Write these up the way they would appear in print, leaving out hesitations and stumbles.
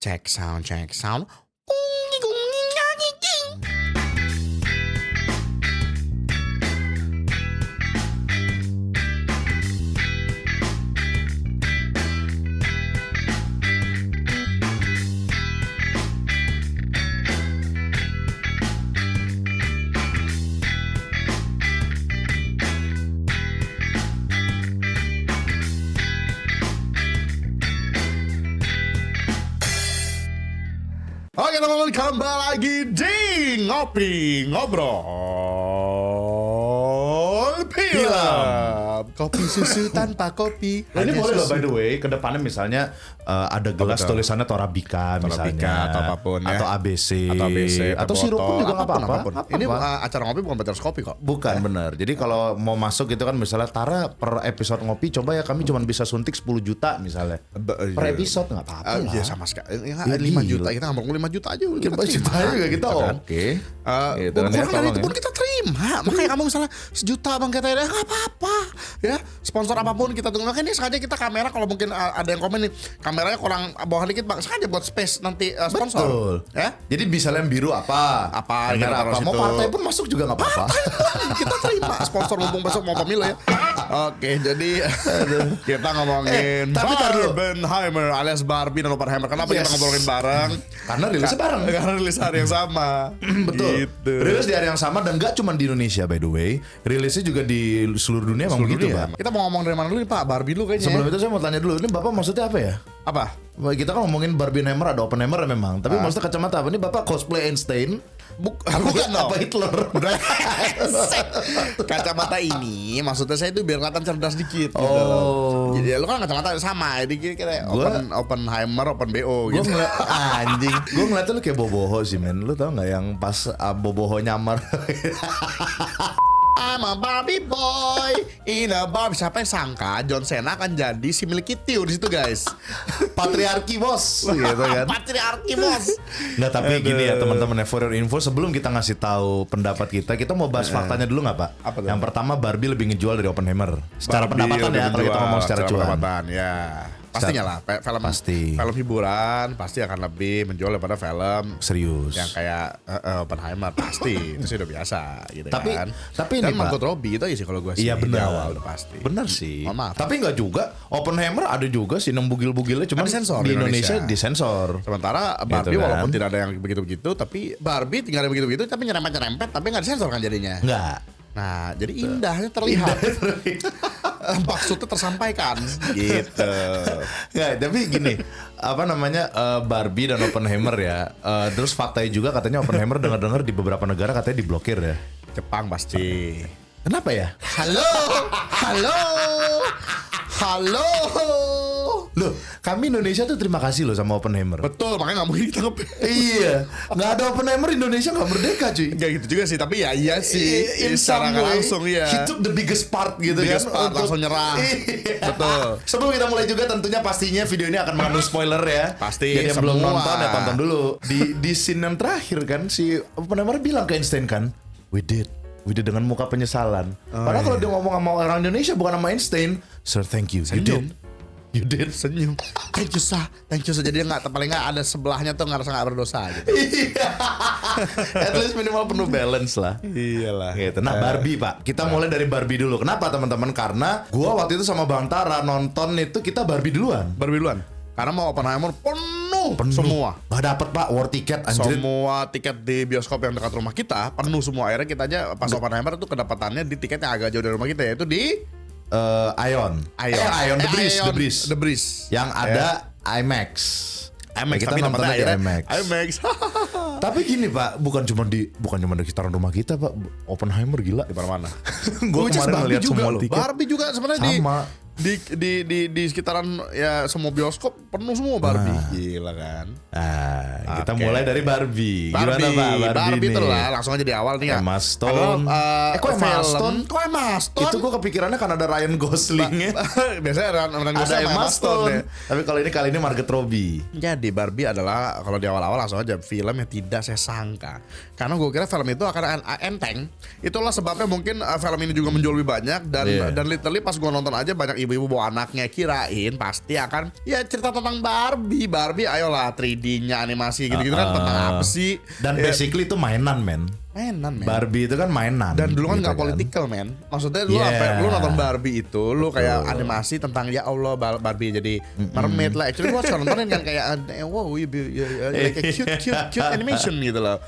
Check sound, check sound. Oke teman-teman, kembali lagi di Ngopi Ngobrol Film. Kopi susu tanpa kopi. Nah, ini hanya boleh loh susu. by the way, ke depannya misalnya ada gelas betul. tulisannya Torabika misalnya, atau apapun ya. atau ABC, atau sirup pun juga nggak apapun, apa-apa. apapun. Apa-apa. Ini acara ngopi bukan baca kopi kok. Bukan bener. Jadi kalau mau masuk itu kan misalnya Tara per episode ngopi coba ya kami cuma bisa suntik 10 juta misalnya. Per episode nggak apa-apa lah. Iya sama sekali. Ya, 5 juta gila. kita ngomong 5 juta aja. 5 juta juga kita oke. Gitu kan ya, Kurang dari itu tolong pun ya. kita terima. Makanya kamu misalnya sejuta bang kita ya nggak apa-apa. Ya sponsor apapun kita tunggu. Makanya ini sengaja kita kamera kalau mungkin ada yang komen nih kameranya kurang bawah dikit bang. Sengaja buat space nanti sponsor. Betul. Ya. Jadi bisa lem biru apa? Apa, kita Kamera taruh apa? Mau situ. partai pun masuk juga nggak apa-apa. Kita terima sponsor mumpung besok mau pemilu ya. Oke, jadi kita ngomongin tapi tar dulu. Barbenheimer alias Barbie dan Oppenheimer. Kenapa kita Yes. ngobrolin bareng? Karena rilisnya bareng. Karena rilis hari yang sama. Betul. Gitu. Rilis di hari yang sama dan gak cuma di Indonesia by the way. Rilisnya juga di seluruh dunia emang begitu, Dunia. Pak. Kita mau ngomong dari mana dulu nih Pak? Barbie dulu kayaknya. Sebelum itu saya mau tanya dulu, ini Bapak maksudnya apa ya? Apa? Kita kan ngomongin Barbenheimer ada Oppenheimer memang, tapi maksudnya kacamata apa? Ini Bapak cosplay Einstein? Bukan dong. Apa Hitler? Kacamata ini maksudnya saya itu biar kelihatan cerdas dikit gitu. Oh. Jadi lu kan kacamata sama, jadi kayak Oppenheimer, Open BO Gue gitu. ngeliat anjing, gue ngeliatnya lu kayak boboho sih men. Lu tau nggak yang pas boboho nyamar? I'm a Barbie boy in a Barbie. Siapa yang sangka John Cena akan jadi si milik Tiu di situ guys. Patriarki bos, gitu kan? Patriarki bos. Nggak, tapi gini ya teman-teman ya, for your info sebelum kita ngasih tahu pendapat kita mau bahas faktanya dulu nggak Pak? Apa tuh? Yang pertama Barbie lebih ngejual dari Oppenheimer. Secara Barbie pendapatan lebih ya kalau kita menjual, ngomong secara cuan. pendapatan ya. Pastinya lah, film Pasti. film hiburan pasti akan lebih menjual daripada film Serius. yang kayak Oppenheimer pasti itu sih udah biasa gitu Tapi- kan. tapi dan ini, Pak. Margot Robbie itu aja sih kalau gue sih Iya di benar. awal udah pasti. Benar sih. Mohon maaf. Tapi nggak juga. Oppenheimer ada juga sih bugil-bugilnya, cuma disensor di di Indonesia Indonesia. disensor. Sementara Barbie Gitu kan. walaupun tidak ada yang begitu-begitu, tapi Barbie tinggal ada begitu-begitu, tapi nyerempet-nyerempet, tapi nggak disensor kan jadinya. Enggak. Nah, jadi indahnya terlihat. Maksudnya tersampaikan gitu. Nggak, tapi gini, apa namanya Barbie dan Oppenheimer ya. Terus faktanya juga katanya Oppenheimer dengar-dengar di beberapa negara katanya diblokir ya. Jepang pasti. Kenapa ya? Halo, halo, halo. Loh, kami Indonesia tuh terima kasih loh sama Oppenheimer. Betul, makanya nggak mungkin kita Iya, nggak ada Oppenheimer Indonesia nggak merdeka cuy. Gak gitu juga sih, tapi ya iya sih. In Secara some nggak way, langsung ya. he took the biggest part gitu Biggest kan. part, langsung nyerah. Iya. Betul. Sebelum kita mulai juga tentunya pastinya video ini akan mengandung spoiler ya. Pasti, Jadi yang belum semua. nonton ya tonton dulu. Di scene yang terakhir kan si Oppenheimer bilang ke Einstein kan, We did dengan muka penyesalan. Padahal kalau dia ngomong sama orang Indonesia bukan sama Einstein, Sir thank you. You did. Senyum. Thank you sah. Jadi dia nggak, paling nggak ada sebelahnya tuh ngerasa nggak berdosa gitu. Iya. At least minimal penuh balance lah. Iyalah. Gitu. Nah Barbie Pak, kita mulai dari Barbie dulu. Kenapa teman-teman? Karena gua waktu itu sama Bang Tara nonton itu kita Barbie duluan. Barbie duluan. Karena mau Oppenheimer penuh semua. Gak dapet Pak war tiket anjir. Semua tiket di bioskop yang dekat rumah kita penuh semua. Akhirnya kita aja pas Oppenheimer itu kedapatannya di tiket yang agak jauh dari rumah kita, yaitu di Ion. Ion. The Breeze. The Breeze. Yang ada IMAX. IMAX, Kita tapi nontonnya tempatnya di akhirnya IMAX. IMAX. Tapi gini Pak, bukan cuma di sekitaran rumah kita Pak. Oppenheimer gila. Di mana-mana. Gua Which is kemarin Barbie ngeliat juga semua loh. tiket. Barbie juga sebenarnya Sama. di sekitaran ya semua bioskop penuh semua Barbie. Gila kan. Kita Oke. mulai dari Barbie. Gimana Pak Barbie nih? itu lah langsung aja di awal nih ya. Emma Stone. Adalah, Kok Emma film. Stone? Kok Emma Stone? Itu gue kepikirannya kan ada Ryan Goslingnya. Biasanya orang Ada Emma Stone. ya. Tapi kali ini Margot Robbie. Jadi Barbie adalah kalau di awal-awal langsung aja film yang tidak saya sangka. Karena gue kira film itu akan enteng. Itulah sebabnya mungkin film ini juga menjual lebih banyak dan Iya. dan literally pas gue nonton aja banyak ibu ibu-ibu bawa anaknya, kirain pasti akan ya cerita tentang Barbie. Barbie ayolah 3D-nya animasi gitu-gitu kan tentang apa sih? Dan Ya, basically itu mainan, men. mainan men. Barbie itu kan mainan. Dan dulu kan gitu nggak political men. Maksudnya lu Yeah. lu nonton Barbie itu, lu kayak animasi tentang ya Allah Barbie jadi mermaid lah. Actually gua suka nontonin kan kayak wow like a cute animation gitu loh.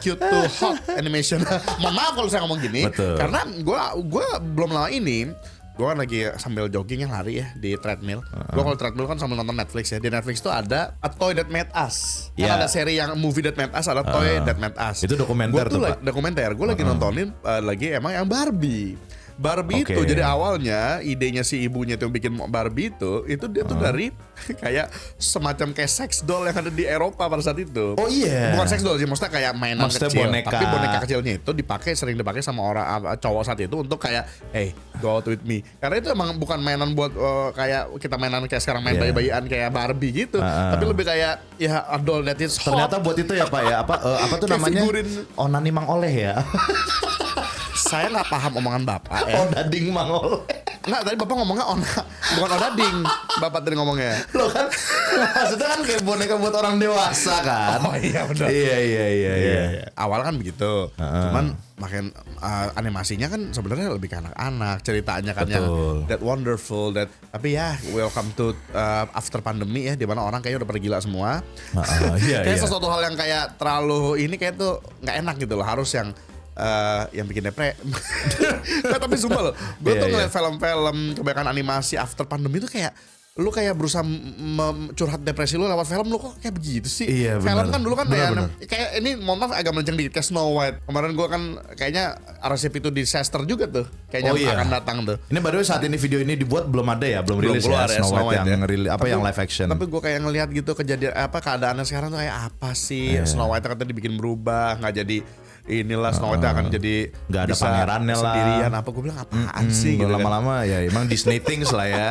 Cute to hot animation. Mohon maaf kalau saya ngomong gini. Betul. Karena gua belum lama ini gue kan lagi sambil jogging yang lari ya di treadmill. Gue kalau treadmill kan sambil nonton Netflix ya. Di Netflix tuh ada A Toy That Made Us. Kan Yeah. ada seri yang Movie That Made Us, ada Toy That Made Us. Itu dokumenter Gua tuh tuh, Pak. dokumenter. Gue lagi nontonin lagi emang yang Barbie. Barbie Oke. itu jadi awalnya idenya si ibunya tuh yang bikin Barbie itu dia tuh dari kayak semacam kayak sex doll yang ada di Eropa pada saat itu. Oh iya. Bukan sex doll sih, maksudnya kayak mainan Maksudnya kecil. boneka. Tapi boneka kecilnya itu sering dipakai sama orang cowok saat itu untuk kayak hey go out with me. Karena itu emang bukan mainan buat kayak kita mainan kayak sekarang main Yeah. bayi-bayian kayak Barbie gitu. Tapi lebih kayak ya a doll that is hot. Ternyata buat itu ya Pak ya, apa tuh Kayak namanya? figurin. Onani Mang Oleh ya. Saya nggak paham omongan bapak ya. Odading Mang Oleh. Nggak, tadi bapak ngomongnya bukan odading. Bapak tadi ngomongnya. Lo kan maksudnya kan kayak boneka buat orang dewasa kan. Oh iya benar. Iya. Awal kan begitu. Cuman makin animasinya kan sebenarnya lebih ke anak-anak. Ceritanya kan yang Betul. that wonderful tapi ya welcome to after pandemi ya, di mana orang kayaknya udah pada gila semua. Iya. Kayak sesuatu hal yang kayak terlalu ini kayak tuh nggak enak gitu loh. Harus yang bikin nah, tapi sumpah loh, gue Iya, tuh iya. ngeliat film-film kebanyakan animasi after pandemi tuh kayak lu kayak berusaha curhat depresi lu lewat film, lu kok kayak begitu sih. Iya, Film benar. kan dulu kan Benar. kayak ini mohon maaf agak melenceng dikit, kayak Snow White. Kemarin gue kan kayaknya resep itu disaster juga tuh, kayaknya Oh, iya. akan datang tuh. Ini by the way saat ini video ini dibuat belum ada ya, belum rilis keluar ya, ya, Snow White yang ya. yang live action. Tapi gue kayak ngelihat gitu kejadian keadaannya sekarang tuh kayak apa sih? Iya. Snow White katanya dibikin berubah, nggak jadi inilah Snow White akan jadi Nggak ada bisa pangerannya lah. sendirian. Apa gue bilang apaan sih gitu kan. Lama-lama ya emang Disney things lah ya.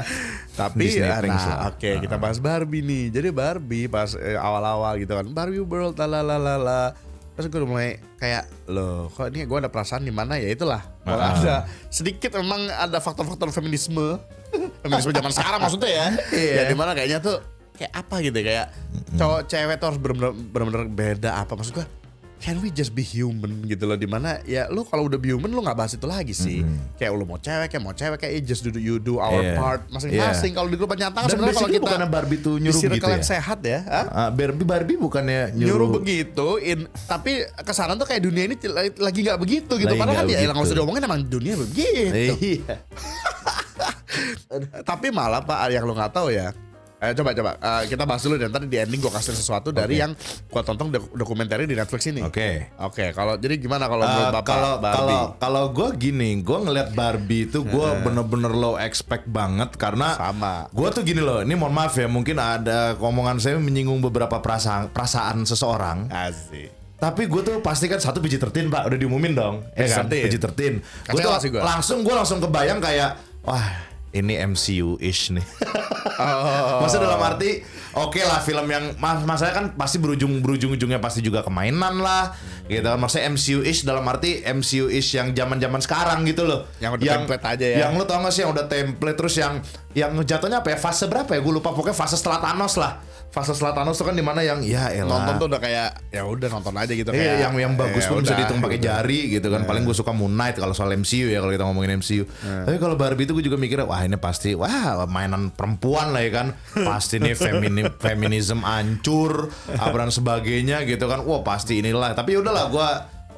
Tapi Disney ya, things lah. oke, kita bahas Barbie nih. Jadi Barbie pas awal-awal gitu kan, Barbie World lalalala. Terus gue udah mulai kayak loh, kok ini gue ada perasaan di mana ya itulah. Kalau ada sedikit memang ada faktor-faktor feminisme. Feminisme zaman sekarang maksudnya ya. Iya. Ya di mana kayaknya tuh kayak apa gitu, kayak cowok cewek tuh harus bener-bener beda apa, maksud gue. Can we just be human gitu loh, dimana ya lu kalau udah be human lu nggak bahas itu lagi sih. Kayak lu mau cewek kayak just you do our Iya. part masing-masing. Kalau di grup nyata Dan sebenarnya kalau basically kita bukannya Barbie tuh di nyuruh circle gitu yang ya? sehat ya, hah? Barbie bukannya nyuruh begitu, tapi kesana tuh kayak dunia ini lagi nggak begitu gitu. Lagi Padahal kan nggak ya nggak usah begitu. diomongin, emang dunia begitu. Iya. Tapi malah Pak, yang lu nggak tahu ya. Coba kita bahas dulu dan tadi di ending gue kasih sesuatu dari yang gue tonton dokumenter di Netflix ini. Oke. Kalau jadi gimana kalau menurut Bapak Barbie? Kalau gue gini, gue ngeliat Barbie itu gue bener-bener low expect banget karena Sama. gue tuh gini loh, ini mohon maaf ya, mungkin ada omongan saya menyinggung beberapa perasaan seseorang. Asik. Tapi gue tuh pasti kan satu PG-13 Pak, udah diumumin dong, ya kan? PG-13. PG-13. Gue Kecewa sih tuh gua. langsung kebayang kayak, wah ini MCU-ish nih. Oh. Maksudnya dalam arti, oke lah film yang masalahnya kan pasti berujung-ujungnya pasti juga kemainan lah, gitu kan. Maksudnya MCU-ish dalam arti MCU-ish yang zaman-zaman sekarang gitu loh. Yang udah template aja ya. Yang lu tau gak sih yang udah template, terus yang jatuhnya apa ya, fase berapa ya? Gue lupa, pokoknya fase setelah Thanos lah. Fase setelah Thanos tuh kan dimana yang ya elah. Nonton tuh udah kayak ya udah nonton aja gitu, Iya, kayak yang bagus pun bisa udah, dihitung pakai gitu. jari gitu kan. Paling gue suka Moon Knight kalau soal MCU ya, kalau kita ngomongin MCU. Tapi kalau Barbie itu gue juga mikirnya, wah ini pasti mainan perempuan lah ya kan. Pasti nih feminisme hancur apa dan sebagainya gitu kan. Wah pasti inilah. Tapi udahlah, gue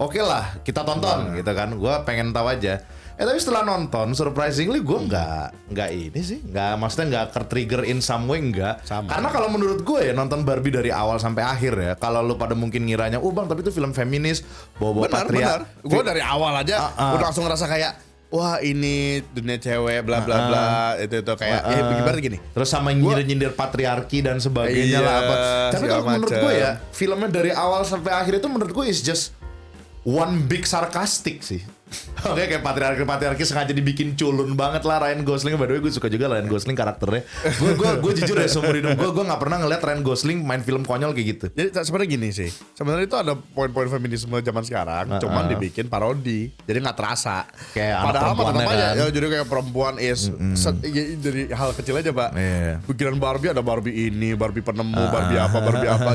oke lah kita tonton gitu kan. Gue pengen tahu aja. Tapi setelah nonton, surprisingly gue nggak ini sih, maksudnya nggak ke-trigger in some way, nggak. Sama. Karena kalau menurut gue ya, nonton Barbie dari awal sampai akhir ya, kalau lu pada mungkin ngiranya, bang tapi itu film feminis, bawa Benar. Gue dari awal aja udah langsung ngerasa kayak wah ini dunia cewek bla bla bla itu kayak gimana gini. Terus sama nyindir patriarki dan sebagainya Iya, lah apa. Tapi segala kalau menurut macam. gue ya, filmnya dari awal sampai akhir itu menurut gue is just one big sarcastic sih. Oke, kayak patriarki sengaja dibikin culun banget lah Ryan Gosling. By the way gue suka juga Ryan Gosling karakternya. Gue jujur ya seumur hidup gue nggak pernah ngeliat Ryan Gosling main film konyol kayak gitu. Jadi sebenarnya gini sih, sebenarnya itu ada poin-poin feminisme zaman sekarang, cuman dibikin parodi, jadi nggak terasa. Kayak anak padahal mah tetap perempuannya aja, kan. ya, jadi kayak perempuan dari hal kecil aja pak. Pikiran Barbie ada Barbie ini, Barbie penemu, Barbie apa.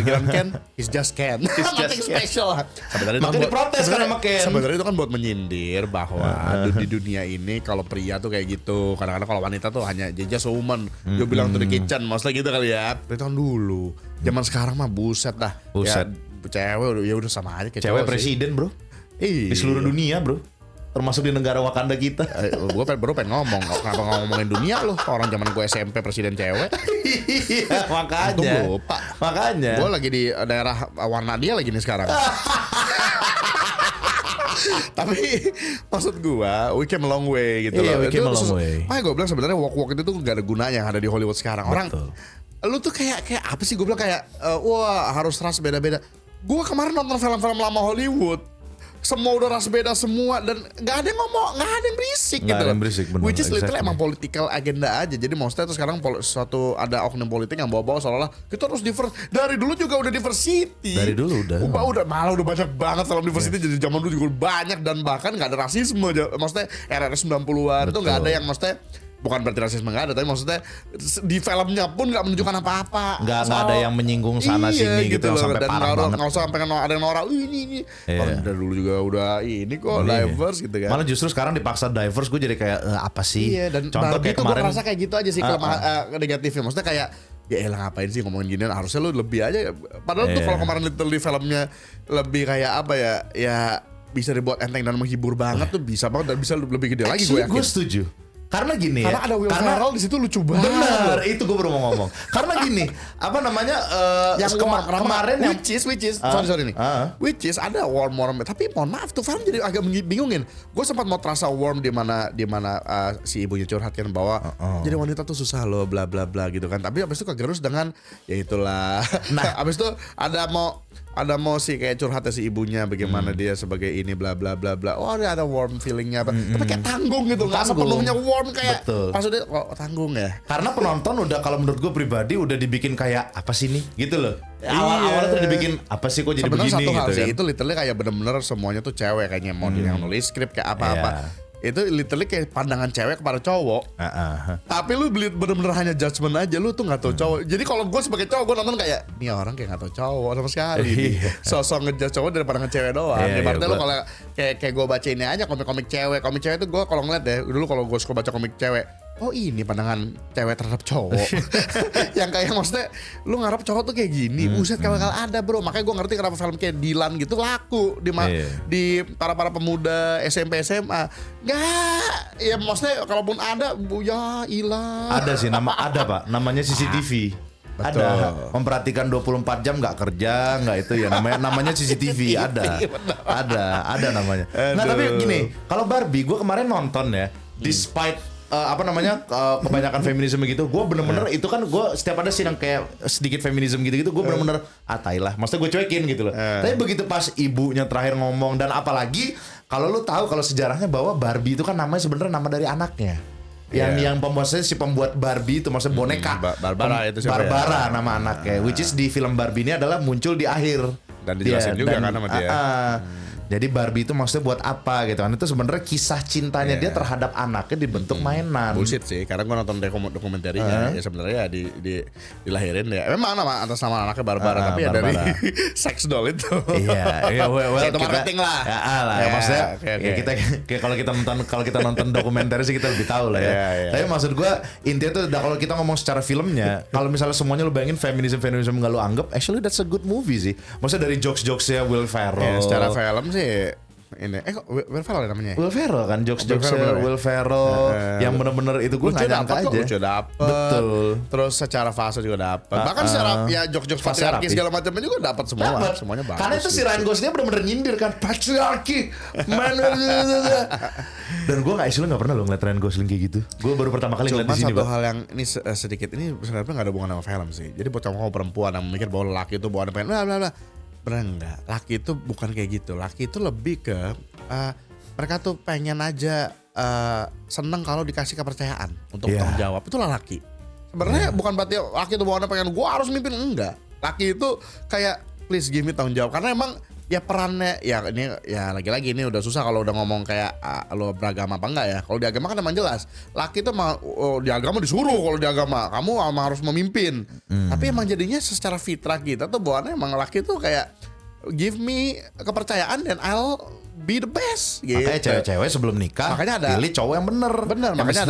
Pikiran Ken, is just Ken. Nothing special. Sebenarnya Makanya diprotes kan sama Ken. Sebenarnya itu kan buat menyindir bahwa di dunia ini kalau pria tuh kayak gitu, kadang-kadang kalau wanita tuh hanya just a woman. Dia bilang to the kitchen, maksudnya gitu kali ya. Itu tahun dulu. Zaman sekarang mah buset dah. Buset. Ya, cewek ya udah sama aja kayak Cewek cowok sih. presiden bro. Iya. Di seluruh dunia bro. Termasuk di negara Wakanda kita. Gue pengen ngomong, kenapa ngomongin dunia loh? Orang zaman gue SMP presiden cewek. Iya makanya. Untung lupa. Makanya. Gue lagi di daerah warna dia lagi nih sekarang. Tapi maksud gue, we came a long way gitu Iya, loh. we came a long way. Makanya gue bilang sebenarnya walk itu tuh gak ada gunanya yang ada di Hollywood sekarang. Orang, Betul. lu tuh kayak apa sih? Gue bilang kayak, wah harus ras beda-beda. Gue kemarin nonton film-film lama Hollywood. Semua udah ras beda semua dan nggak ada yang ngomong, nggak ada yang berisik Nggak gitu ada loh. yang berisik, bener, Which is literally exactly. emang political agenda aja. Jadi maksudnya tuh sekarang suatu ada oknum politik yang bawa-bawa seolah-olah kita harus diverse. Dari dulu juga udah diversity. Dari dulu udah. Malah udah banyak banget dalam diversity. Jadi zaman dulu juga banyak dan bahkan nggak ada rasisme. Maksudnya era 90-an itu nggak ada yang maksudnya. Bukan berarti rasisme nggak ada, tapi maksudnya di filmnya pun nggak menunjukkan apa-apa. Nggak ada yang menyinggung sana sini gitu yang sampai dan parah banget. nggak usah sampai ada yang norak ini. Iya. Orang dari dulu juga udah ini kok Iya. diverse gitu kan. Malah justru sekarang dipaksa diverse gue jadi kayak apa sih? Iya, dan Contoh Barbie kayak tuh gue kemarin. merasa kayak gitu aja sih negatifnya. Maksudnya kayak ya elah ngapain sih ngomongin ginian, harusnya lu lebih aja. Padahal tuh Iya. kalau kemarin literally filmnya lebih kayak apa ya bisa dibuat enteng dan menghibur banget tuh bisa banget dan bisa lebih gede lagi gue Actually, yakin. gue setuju. Karena gini Karena ya. ada Will Ferrell di situ lucu banget. Benar, itu gue baru mau ngomong. Karena gini, apa namanya Yang kemarin yang which is sorry nih. Which is ada warm tapi mohon maaf tuh film jadi agak bingungin. Gue sempat mau terasa warm di mana si ibunya curhat kan bahwa jadi wanita tuh susah loh bla bla bla gitu kan. Tapi abis itu kegerus dengan ya itulah. Nah, abis itu ada mau si kayak curhatnya si ibunya bagaimana dia sebagai ini bla bla bla bla. Oh ada warm feelingnya apa. Tapi kayak tanggung gitu, nggak sepenuhnya warm kayak. Betul. Maksudnya tanggung ya. karena penonton udah kalau menurut gue pribadi udah dibikin kayak apa sih nih gitu loh. Iya. Awalnya tuh dibikin apa sih kok jadi Sebenarnya begini satu hal gitu sih kan. itu literally kayak bener-bener semuanya tuh cewek kayaknya mau dia yang nulis skrip kayak apa-apa. Iya. Itu literally kayak pandangan cewek kepada cowok. Tapi lu bener-bener hanya judgement aja, lu tuh nggak tahu cowok. Jadi kalau gue sebagai cowok gue nonton kayak ini orang kayak nggak tahu cowok sama sekali. Iya. Sosok ngejudge cowok daripada ngecewek doang. Iya, Ibaratnya iya, lu kalau kayak gue baca ini aja komik cewek tuh gue kalau ngeliat deh dulu kalau gue suka baca komik cewek. Oh ini pandangan cewek terhadap cowok. Yang kayak maksudnya lu ngarep cowok tuh kayak gini. Buset kalau ada bro. Makanya gue ngerti kenapa film kayak Dilan gitu laku di para pemuda SMP SMA. Nggak, ya maksudnya kalaupun ada ya hilang. Ada sih ada Pak, namanya CCTV. Betul. Ada memperhatikan 24 jam nggak kerja nggak itu ya namanya CCTV ada namanya. Nah tapi gini kalau Barbie gue kemarin nonton ya despite kebanyakan feminisme gitu gue bener-bener itu kan gue setiap ada scene yang kayak sedikit feminisme gitu gue bener-bener tai lah maksudnya gue cuekin gitu loh. Tapi begitu pas ibunya terakhir ngomong dan apalagi kalau lu tahu kalau sejarahnya bahwa Barbie itu kan namanya sebenarnya nama dari anaknya. Yang pembuat Barbie itu maksudnya boneka Barbara itu siapa Barbara nama anaknya which is di film Barbie ini adalah muncul di akhir dan dijelasin juga kan sama dia. Jadi Barbie itu maksudnya buat apa gitu kan. Itu sebenarnya kisah cintanya dia terhadap anaknya dibentuk mainan. Bullshit sih, karena gue nonton dokumenterinya ya sebenarnya dilahirin ya. Memang atas nama anaknya Barbara, tapi Barbara. ya dari sex doll itu. Iya, itu marketing lah. Ya, maksudnya okay. ya kita kayak kalau kita nonton dokumenter sih kita lebih tahu lah ya. Iya. Tapi maksud gue intinya tuh kalau kita ngomong secara filmnya, kalau misalnya semuanya lu bayangin feminisme nggak lu anggap, actually that's a good movie sih. Maksudnya dari jokes-jokesnya Will Ferrell. Ya, secara film sih ini kok Will Ferrell namanya? Will Ferrell kan jokes-jokesnya Will Ferrell yang bener-bener itu gue nggak nyangka aja. Lucu dapet. Betul. Terus secara fase juga dapet. Bahkan secara ya jokes patriarki segala macamnya juga dapat semua. Semuanya bagus. Karena itu si Ryan Gosling bener-bener nyindir kan patriarki. Dan gue nggak pernah lo ngeliat Ryan Gosling kayak gitu. Gue baru pertama kali ngeliat di sini. Cuma satu hal yang ini sedikit ini sebenarnya nggak ada hubungan sama film sih. Jadi buat kamu perempuan yang mikir bahwa laki itu bawa pengen bla bla bla. Bener enggak? Laki itu bukan kayak gitu. Laki itu lebih ke mereka tuh pengen aja seneng kalau dikasih kepercayaan untuk tanggung jawab. Itulah laki. Sebenarnya bukan berarti laki itu bawaannya pengen gue harus mimpin, enggak. Laki itu kayak please give me tanggung jawab, karena emang ya perannya ya ini ya lagi-lagi ini udah susah kalau udah ngomong kayak lo beragama apa enggak ya. Kalau di agama kan emang jelas laki itu di agama disuruh, kalau di agama kamu emang harus memimpin. Tapi emang jadinya secara fitrah kita tuh bawaannya emang laki tuh kayak give me kepercayaan dan I'll be the best gitu. Makanya cewek-cewek sebelum nikah pilih cowok yang bener. Makanya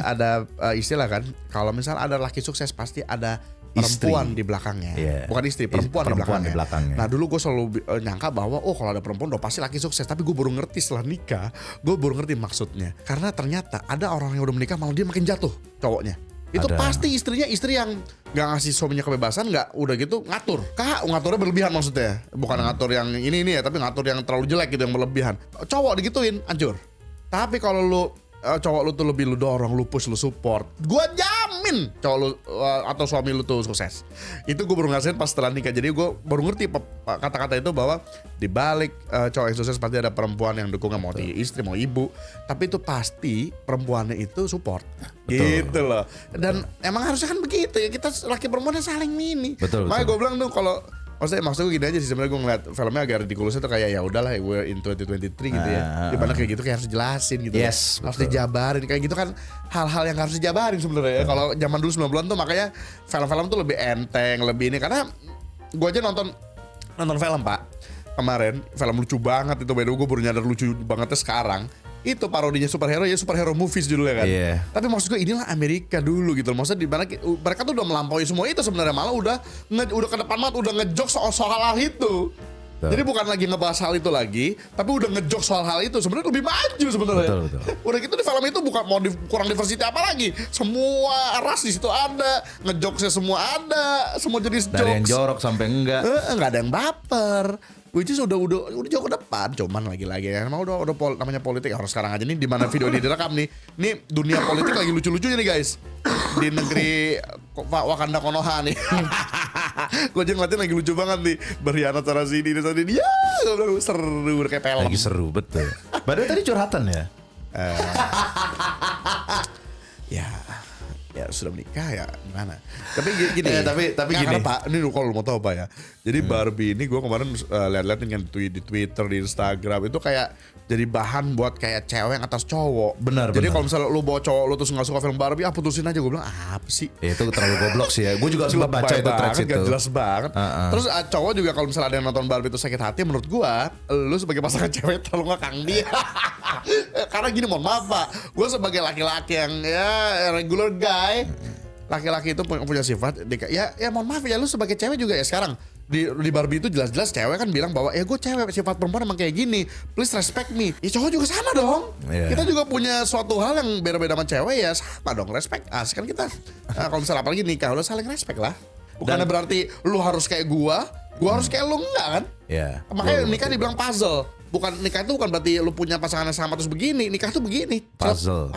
ada istilah kan, kalau misal ada laki sukses pasti ada perempuan di belakangnya. Bukan istri, perempuan di belakangnya. Nah dulu gue selalu nyangka bahwa kalau ada perempuan udah pasti laki sukses. Tapi gue baru ngerti setelah nikah, gue baru ngerti maksudnya. Karena ternyata ada orang yang udah menikah malah dia makin jatuh cowoknya. Itu pasti istri yang gak ngasih suaminya kebebasan, gak udah gitu ngatur. Ngaturnya berlebihan maksudnya. Bukan ngatur yang ini ya, tapi ngatur yang terlalu jelek gitu, yang berlebihan. Cowok digituin hancur. Tapi kalau lu cowok lu tuh lebih lu dorong, lu push, lu support, gua jamin cowok lu atau suami lu tuh sukses. Itu gue baru ngerasain pas setelah nikah. Jadi gue baru ngerti kata-kata itu bahwa di balik cowok yang sukses pasti ada perempuan yang dukungnya, mau istri mau ibu, tapi itu pasti perempuannya itu support. Gitu loh. Dan emang harusnya kan begitu ya, kita laki perempuannya saling mini. Makanya gue bilang tuh kalau maksud gue gini aja sih, sebenarnya gue ngeliat filmnya agak ridiculous itu kayak ya udahlah we're in 2023 gitu ya. Dimana kayak gitu kayak harus dijelasin gitu. Harus dijabarin kayak gitu kan, hal-hal yang harus dijabarin sebenarnya ya. Kalau zaman dulu 90-an tuh makanya film-film tuh lebih enteng, lebih ini, karena gue aja nonton film Pak kemarin, film lucu banget itu, by the way gue baru nyadar lucu bangetnya sekarang. Itu parodinya superhero movies judulnya kan. Tapi maksud gue inilah Amerika dulu gitu. Maksudnya di mana mereka tuh udah melampaui semua itu sebenarnya, malah udah ke depan banget, udah ngejok soal hal itu. Jadi bukan lagi ngebahas hal itu lagi, tapi udah ngejok soal hal itu. Sebenarnya lebih maju sebenarnya. Udah gitu di film itu bukan mau kurang diversity apa lagi. Semua ras di situ ada, ngejoknya semua ada, semua jenis jokes. Dari yang jorok sampai enggak ada yang baper. Which is udah jauh ke depan, cuman lagi-lagi ya, emang udah namanya politik harus sekarang aja nih, di mana video ini direkam nih dunia politik lagi lucu-lucunya nih guys, di negeri Wakanda Konoha nih. Gue aja ngeliatin lagi lucu banget nih, berkhianat cara sini dan sana ini, ya seru kayak film. Lagi seru betul. Padahal tadi curhatan ya. Ya sudah menikah ya gimana. Tapi gini. Tapi gini. Pak, ini kalau mau tahu Pak ya. Jadi Barbie ini gue kemarin lihat-lihat kan di Twitter, di Instagram itu kayak jadi bahan buat kayak cewek yang atas cowok. Benar. Jadi kalau misalnya lu bawa cowok lu terus nggak suka film Barbie, putusin aja. Gue bilang apa sih? Itu terlalu goblok sih ya. Gue juga sempat baca itu threads itu. Gak jelas banget. Terus cowok juga kalau misalnya ada yang nonton Barbie itu sakit hati, menurut gue, lu sebagai pasangan cewek terlalu ngekang dia. Karena gini, mohon maaf Pak, gue sebagai laki-laki yang ya regular guy, laki-laki itu punya sifat ya mohon maaf ya, lu sebagai cewek juga ya sekarang di Barbie itu jelas-jelas cewek kan bilang bahwa ya gue cewek, sifat perempuan emang kayak gini, please respect me. Ya cowok juga sama dong. Kita juga punya suatu hal yang beda-beda sama cewek, ya sama dong, respect us kan kita. Kalau misalnya apalagi nikah, lu saling respect lah. Bukannya berarti lu harus kayak gua harus kayak lu, enggak kan? Makanya nikah dibilang puzzle. Nikah itu bukan berarti lu punya pasangan yang sama terus begini. Nikah tuh begini. Puzzle.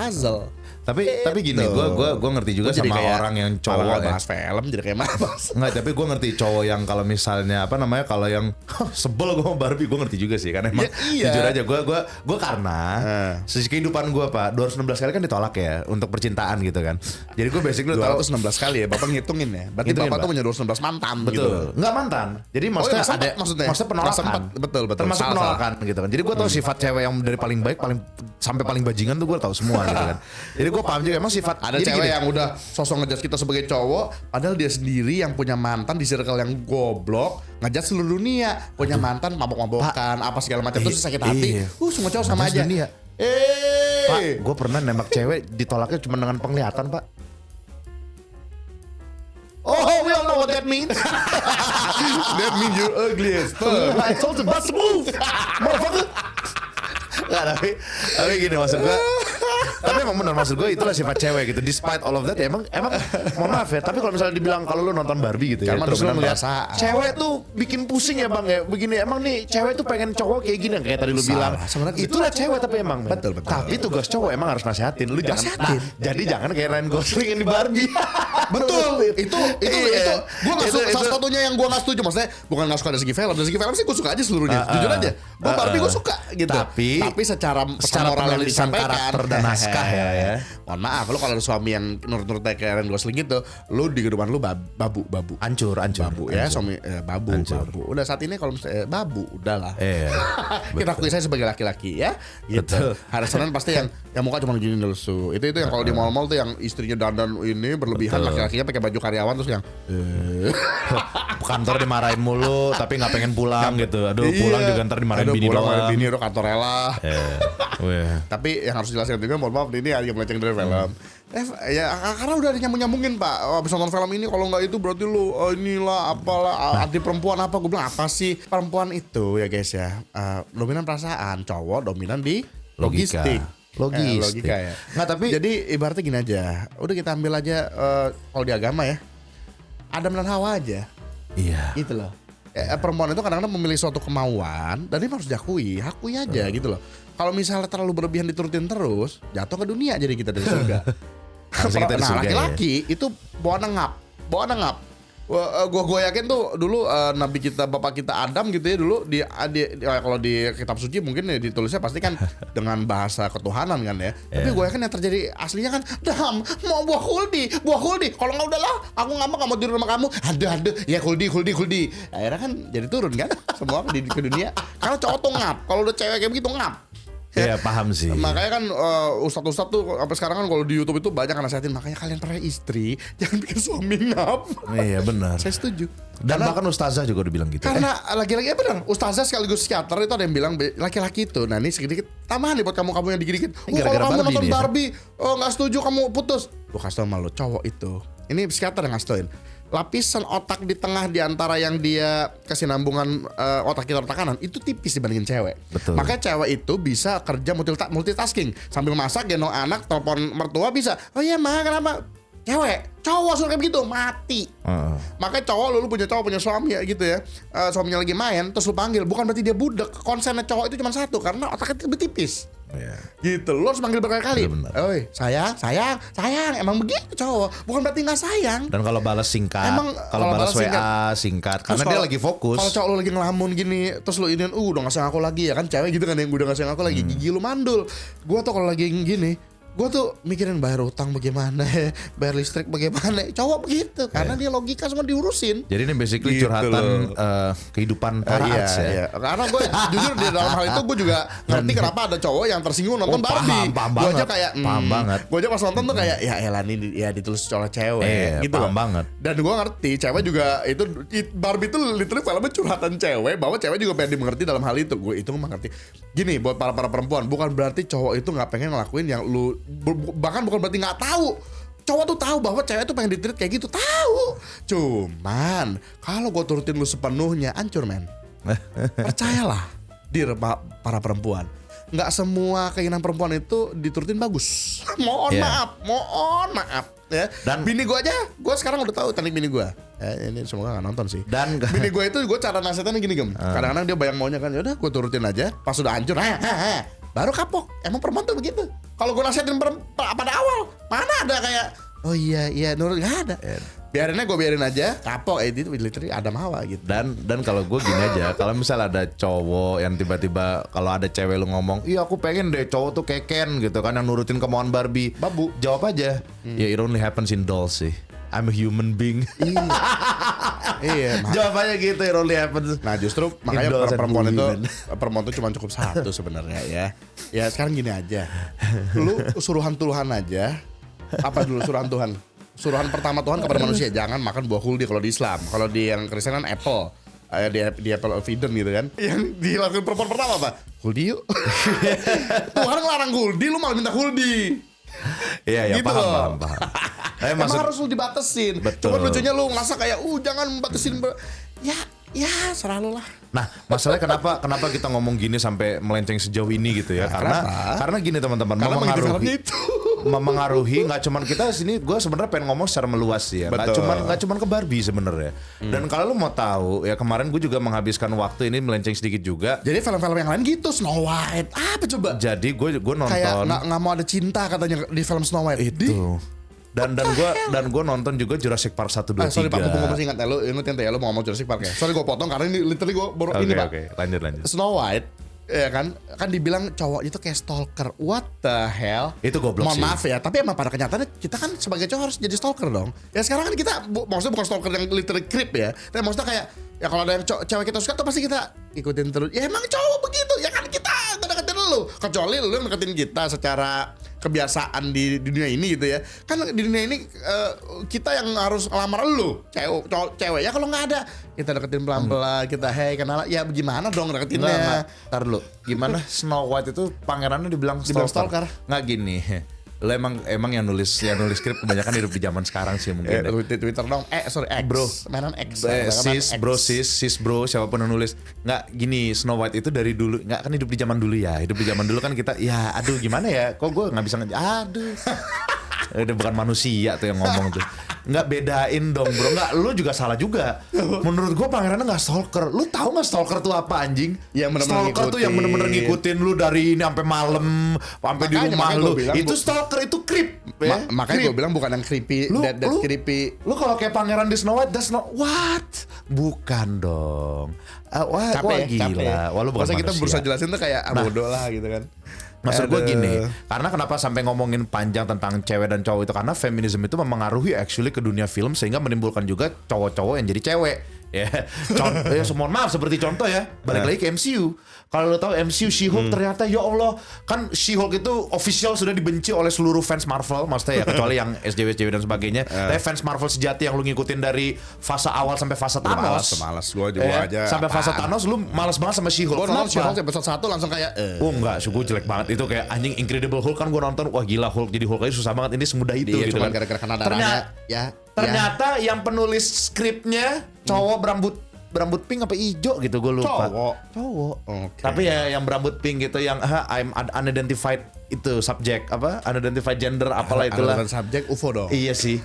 Tapi gini, gue ngerti juga sama orang yang cowok bahas film jadi kayak mas. Enggak, tapi gue ngerti cowok yang kalau misalnya kalau yang sebel gue sama Barbie, gue ngerti juga sih, karena emang jujur aja gue karena sisi kehidupan gue Pak 216 kali kan ditolak ya untuk percintaan gitu kan. Jadi gue basically 216 kali ya Bapak ngitungin ya. Berarti Bapak tuh punya 216 mantan. Betul. Gitu. Enggak mantan. Jadi maksudnya maksudnya penolakan. Betul. Termasuk penolakan gitu kan. Jadi gue tahu sifat cewek yang dari paling baik sampai paling bajingan tuh gue tahu semua gitu kan. Jadi gue paham juga emang sifat. Ada cewek yang udah sosok ngejudge kita sebagai cowok, padahal dia sendiri yang punya mantan di circle yang goblok, ngejudge seluruh dunia, punya mantan mabok-mabokan, apa segala macam, terus sakit hati. Semua cowok sama aja. Pak, gue pernah nembak cewek ditolaknya cuma dengan penglihatan Pak. Oh, we all know what that means. That means you're ugly as fuck. I told you bust move, motherfucker. Nggak, tapi gini maksud gue, Tapi emang benar maksud gue itulah sifat cewek gitu. Despite all of that ya emang mohon maaf ya. Tapi kalau misalnya dibilang kalau lu nonton Barbie gitu ya, Kan terus lu manusia ngeliat perasaan. cewek tuh bikin pusing ya bang ya. Begini emang nih cewek tuh pengen cowok kayak gini yang kayak tadi lu bilang. Sebenarnya Itulah cewek tapi emang. Men. Betul. Tapi tugas cowok emang harus nasihatin. Lu jangan. Nah, jadi jangan kayak Ryan Gosling yang di Barbie. Betul, itu Iya. gue nggak suka. Itu- Salah satunya yang gue nggak setuju, maksudnya bukan nggak suka dari segi film, dari segi film sih gue suka aja seluruhnya, jujur aja. Gue Barbie gue suka gitu. Tapi secara secara moral yang penulisan disampaikan, karakter dan naskah ya. Mohon maaf, lu kalau ada suami yang nurut-nurut kayak Ryan Gosling gitu, lu di kehidupan lu babu. Hancur. Babu ya, Hancur. suami babu. Udah saat ini kalau misalnya babu, udahlah. Iya. Kita akui saya sebagai laki-laki ya. Gitu. Betul. Hari Senin pasti yang muka cuma gini lesu. Itu yang kalau di mall-mall tuh yang istrinya dandan ini berlebihan, Betul. laki-lakinya pakai baju karyawan terus yang Kantor dimarahin mulu tapi nggak pengen pulang gitu. Aduh pulang juga ntar dimarahin Aduh, bini pulang doang. marahin bini, udah kantor rela. Weh. Tapi yang harus dijelaskan juga, mohon maaf ini agak melenceng dari film. Ya karena udah nyambung-nyambungin Pak. Habis nonton film ini kalau nggak itu berarti lu inilah apalah anti perempuan apa. Gue bilang apa sih perempuan itu ya guys ya. Dominan perasaan, cowok dominan di logistik. Logika ya. Nggak tapi Jadi ibaratnya gini aja. Udah kita ambil aja kalau di agama ya. Adam dan Hawa aja. iya. Gitu loh. Perempuan itu kadang-kadang memilih suatu kemauan dan ini harus diakui, akui aja gitu loh. Kalau misalnya terlalu berlebihan diturutin terus, jatuh ke dunia jadi kita dari surga. Harusnya kita di Nah surga, laki-laki itu bawa nengap. Gue yakin tuh dulu nabi kita, bapak kita Adam gitu ya dulu kalau di kitab suci mungkin ya ditulisnya pasti kan dengan bahasa ketuhanan kan ya. Tapi gue yakin yang terjadi aslinya kan, Dam mau buah huldi. Kalau nggak udahlah, aku nggak mau tidur sama kamu. Ada ya huldi. Akhirnya kan jadi turun kan semua ke dunia. Karena cowok tuh ngap. Kalau udah cewek kayak begitu ngap. Iya paham sih. Makanya kan ustadz-ustadz tuh sampai sekarang kan kalau di YouTube itu banyak yang nasihatin, makanya kalian para istri jangan bikin suami ngap. Iya benar. Saya setuju. Dan bahkan ustazah juga udah bilang gitu. Karena laki-laki ya benar, ustazah sekaligus psikiater itu ada yang bilang laki-laki itu, nah ini sedikit tambahan nih buat kamu yang dikit-dikit. Gara-gara Kalau kamu Barbie nonton nih ya. Barbie, nggak setuju kamu putus. Gue kasih tau sama lo, cowok itu. Ini psikiater yang ngasih tauin. Lapisan otak di tengah di antara yang dia kesinambungan otak kita otak kanan itu tipis dibandingin cewek. Betul. Makanya cewek itu bisa kerja multitasking, sambil masak, gendong anak, telepon mertua bisa. Oh iya mah kenapa? Cowok suruh kayak begitu mati. Makanya cowok lu punya suami ya gitu ya. Suaminya lagi main terus lu panggil, bukan berarti dia budak. Konsennya cowok itu cuma satu karena otaknya lebih tipis. Iya. Gitu, lu harus manggil berkali-kali. Bener. Oi, sayang, emang begitu cowok. Bukan berarti nggak sayang. Dan kalau balas singkat, Emang kalau balas balas WA singkat, Terus karena dia lagi fokus. Kalau cowok lu lagi ngelamun gini, terus lu iniin, udah nggak sayang aku lagi ya kan, cewek gitu kan yang udah nggak sayang aku lagi, gigi lu mandul. Gua tuh kalau lagi gini, gue tuh mikirin bayar utang bagaimana, bayar listrik bagaimana. Cowok begitu, karena dia logika semua diurusin. Jadi ini basically Gitu curhatan kehidupan para arts ya. Iya. Karena gue jujur di dalam hal itu gue juga ngerti kenapa ada cowok yang tersinggung nonton Barbie. paham Gue aja banget. kayak Paham banget. Gue aja pas nonton tuh kayak ya elah ini ya ditulis oleh cewek gitu paham loh. banget. Dan gue ngerti cewek juga itu Barbie itu literally filmnya curhatan cewek, bahwa cewek juga pengen dimengerti dalam hal itu. Gue itu mengerti. Gini buat para perempuan, bukan berarti cowok itu nggak pengen ngelakuin yang lu bahkan bukan berarti nggak tahu. Cowok tuh tahu bahwa cewek tuh pengen ditreat kayak gitu, tahu. Cuman kalau gue turutin lu sepenuhnya, hancur men. Percayalah, para perempuan, nggak semua keinginan perempuan itu diturutin bagus. Mohon maaf ya. Dan bini gue aja, gue sekarang udah tahu teknik bini gue. Ini semoga nggak nonton sih. Dan bini gue itu gue cara nasihatinnya gini gem. Kadang-kadang dia bayang maunya kan, yaudah gue turutin aja. Pas udah hancur, baru kapok. Emang perempuan tuh begitu. Kalau gue nasihatin pada awal, mana ada kayak oh iya nurut, nggak ada. Biarin aja, kapok itu literally Adam Hawa gitu. Dan kalau gue gini aja, kalau misalnya ada cowok yang tiba-tiba kalau ada cewek lu ngomong, iya aku pengen deh cowok tuh kayak Ken gitu kan yang nurutin kemauan Barbie, babu, jawab aja, ya it only happens in dolls sih. I'm a human being. Iya. Jawabannya gitu, it only happens. Nah justru makanya perempuan itu cuma cukup satu sebenarnya ya. Ya sekarang gini aja, lu suruhan Tuhan aja. Apa dulu suruhan Tuhan? Suruhan pertama Tuhan kepada manusia, jangan makan buah huldi kalau di Islam. Kalau di yang Kristen kan apple. Di apple of Eden gitu kan. Yang dilakukan perempuan pertama apa? Huldi yuk. Tuhan ngelarang huldi, lu malah minta huldi. Iya gitu paham. Emang harus lu dibatesin. Betul. Cuman lucunya lu ngerasa kayak jangan batesin. Ya serah lu lah. Nah, masalahnya kenapa kita ngomong gini sampai melenceng sejauh ini gitu ya? Karena gini teman-teman, karena memengaruhi filmnya itu. Memengaruhi nggak cuman kita sini, gue sebenarnya pengen ngomong secara meluas sih ya, nggak cuman ke Barbie sebenarnya. Dan kalau lu mau tahu ya, kemarin gue juga menghabiskan waktu ini melenceng sedikit juga. Jadi film-film yang lain gitu, Snow White apa coba? Jadi gue nonton kayak nggak mau ada cinta katanya di film Snow White itu. Dan gue nonton juga Jurassic Park 1, 2, 3. Sorry Pak, gue masih ingat ya, lu ingetin ya, lu mau ngomong Jurassic Park ya. Sorry gue potong karena ini literally gue baru ini Pak. Oke, lanjut. Snow White ya kan dibilang cowok itu kayak stalker. What the hell? Itu goblok sih. Mohon maaf ya, tapi emang pada kenyataannya kita kan sebagai cowok harus jadi stalker dong. Ya sekarang kan kita maksudnya bukan stalker yang literally creep ya. Tapi maksudnya kayak ya kalau ada yang cewek kita suka tuh pasti kita ikutin terus. Ya emang cowok begitu. Ya kan kita deketin lu. Kecuali lu yang deketin kita secara kebiasaan di dunia ini gitu ya. Kan di dunia ini kita yang harus ngelamar lu, cewek ya. Kalau nggak ada, kita deketin pelan-pelan, kita kenalan. Ya gimana dong deketinnya? Ntar dulu, gimana Snow White itu pangerannya dibilang stalker? Nggak gini. Lo emang yang nulis skrip kebanyakan hidup di zaman sekarang sih mungkin. Twitter dong. Sorry X. Bro. Mainan X. Sis bro, siapapun yang nulis. Nggak gini, Snow White itu dari dulu, nggak kan hidup di zaman dulu ya. Hidup di zaman dulu kan kita, ya aduh gimana ya. Kok gue nggak bisa aduh. Udah bukan manusia tuh yang ngomong tuh. Nggak bedain dong bro. Nggak, lu juga salah juga. Menurut gue pangerannya nggak stalker. Lu tahu nggak stalker tuh apa anjing? Stalker tuh yang bener-bener ngikutin lu dari ini sampai malam, sampai di rumah lu. Itu stalker, itu creep. Makanya gue bilang bukan yang creepy, that creepy. Lu kalau kayak pangeran di Snow White, that's not what? Bukan dong. Wah gila. Wah lu bukan manusia. Kita berusaha jelasin tuh kayak bodoh lah gitu kan. Maksud gue gini, karena kenapa sampai ngomongin panjang tentang cewek dan cowok itu, karena feminisme itu mempengaruhi actually ke dunia film sehingga menimbulkan juga cowok-cowok yang jadi cewek. Ya, mohon maaf seperti contoh ya, balik lagi ke MCU. Kalau lo tahu MCU She-Hulk ternyata ya Allah, kan She-Hulk itu official sudah dibenci oleh seluruh fans Marvel, maksudnya ya kecuali yang SJW dan sebagainya. Tapi fans Marvel sejati yang lu ngikutin dari fase awal sampai fase Thanos. Malas gue juga aja. Sampai fase Thanos lu malas banget sama She-Hulk. Gue nonton She-Hulk episode 1 langsung kayak enggak, gue jelek banget itu, kayak anjing Incredible Hulk kan gue nonton, wah gila Hulk jadi Hulk aja susah banget, ini semudah itu gitu cuma kan. gara-gara kena darahnya. Ternyata yang penulis skripnya cowok berambut pink apa hijau gitu, gue lupa. Cowok. Okay. Tapi ya yang berambut pink gitu, yang I'm unidentified itu subject apa? Unidentified gender apalah itulah. Unidentified subject UFO dong. Iya sih.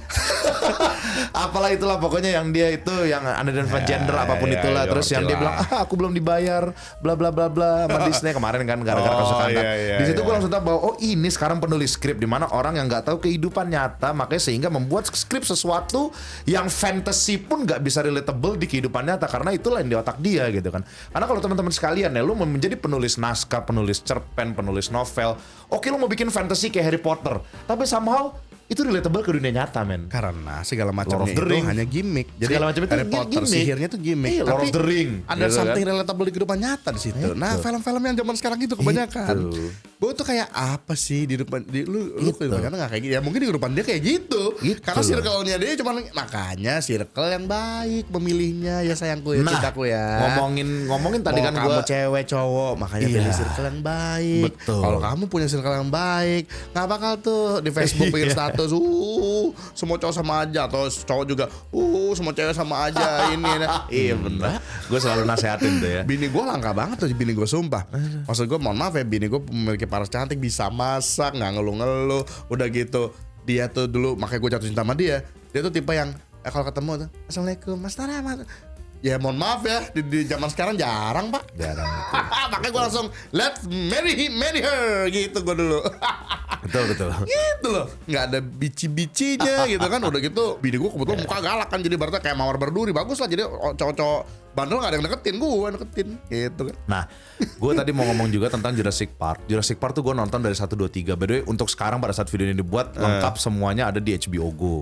Apalah itulah pokoknya yang dia itu yang unidentified gender apapun itulah. Terus yang dia bilang aku belum dibayar bla bla bla bla sama Disney kemarin kan gara-gara kasus Kantan. Di situ gue langsung tahu bahwa ini sekarang penulis skrip di mana orang yang nggak tahu kehidupan nyata, makanya sehingga membuat skrip sesuatu yang fantasy pun nggak bisa relatable di kehidupan nyata karena itulah yang di otak dia gitu kan. Karena kalau teman-teman sekalian ya, lu mau menjadi penulis naskah, penulis cerpen, penulis novel, oke lu mau bikin fantasy kayak Harry Potter, tapi somehow itu relatable ke dunia nyata men. Karena segala macamnya itu hanya gimmick. Jadi segala macam itu Harry Potter gimmick. Sihirnya itu gimmick. Lord of the Ring. Ada gitu something kan relatable di kehidupan nyata di situ. Nah, film-film yang zaman sekarang itu kebanyakan. Gue tuh kayak apa sih di depan lu kehidupan nggak kayak gitu. Ya mungkin di kehidupan dia kayak gitu. Karena circle-nya dia cuma makanya circle yang baik memilihnya ya sayangku ya, cintaku ya. Ngomongin tadi kan kamu cewek cowok makanya pilih circle yang baik. Kalau kamu punya circle yang baik, nggak bakal tuh di Facebook bikin status semua cowok sama aja, atau cowok juga semua cewek sama aja ini. Iya benar. Gue selalu nasehatin tuh ya. Bini gue langka banget tuh, bini gue sumpah. Maksud gue mohon maaf ya, bini gue memiliki paras cantik, bisa masak, nggak ngeluh-ngeluh, udah gitu. Dia tuh dulu makanya gue jatuh cinta sama dia. Dia tuh tipe yang kalau ketemu tuh Assalamualaikum Mas Tara. Ya mohon maaf ya, di zaman sekarang jarang pak. Jarang. Makanya gue langsung let's marry her gitu gue dulu. Betul. Gitu loh, nggak ada bici-bicinya gitu kan. Udah gitu, bini gue kebetulan muka galak kan, jadi berarti kayak mawar berduri, bagus lah. Jadi cowok-cowok bandel nggak ada yang deketin gitu kan. Nah, gue tadi mau ngomong juga tentang Jurassic Park. Jurassic Park tuh gue nonton dari 1, 2, 3. By the way, untuk sekarang pada saat video ini dibuat lengkap semuanya ada di HBO Go.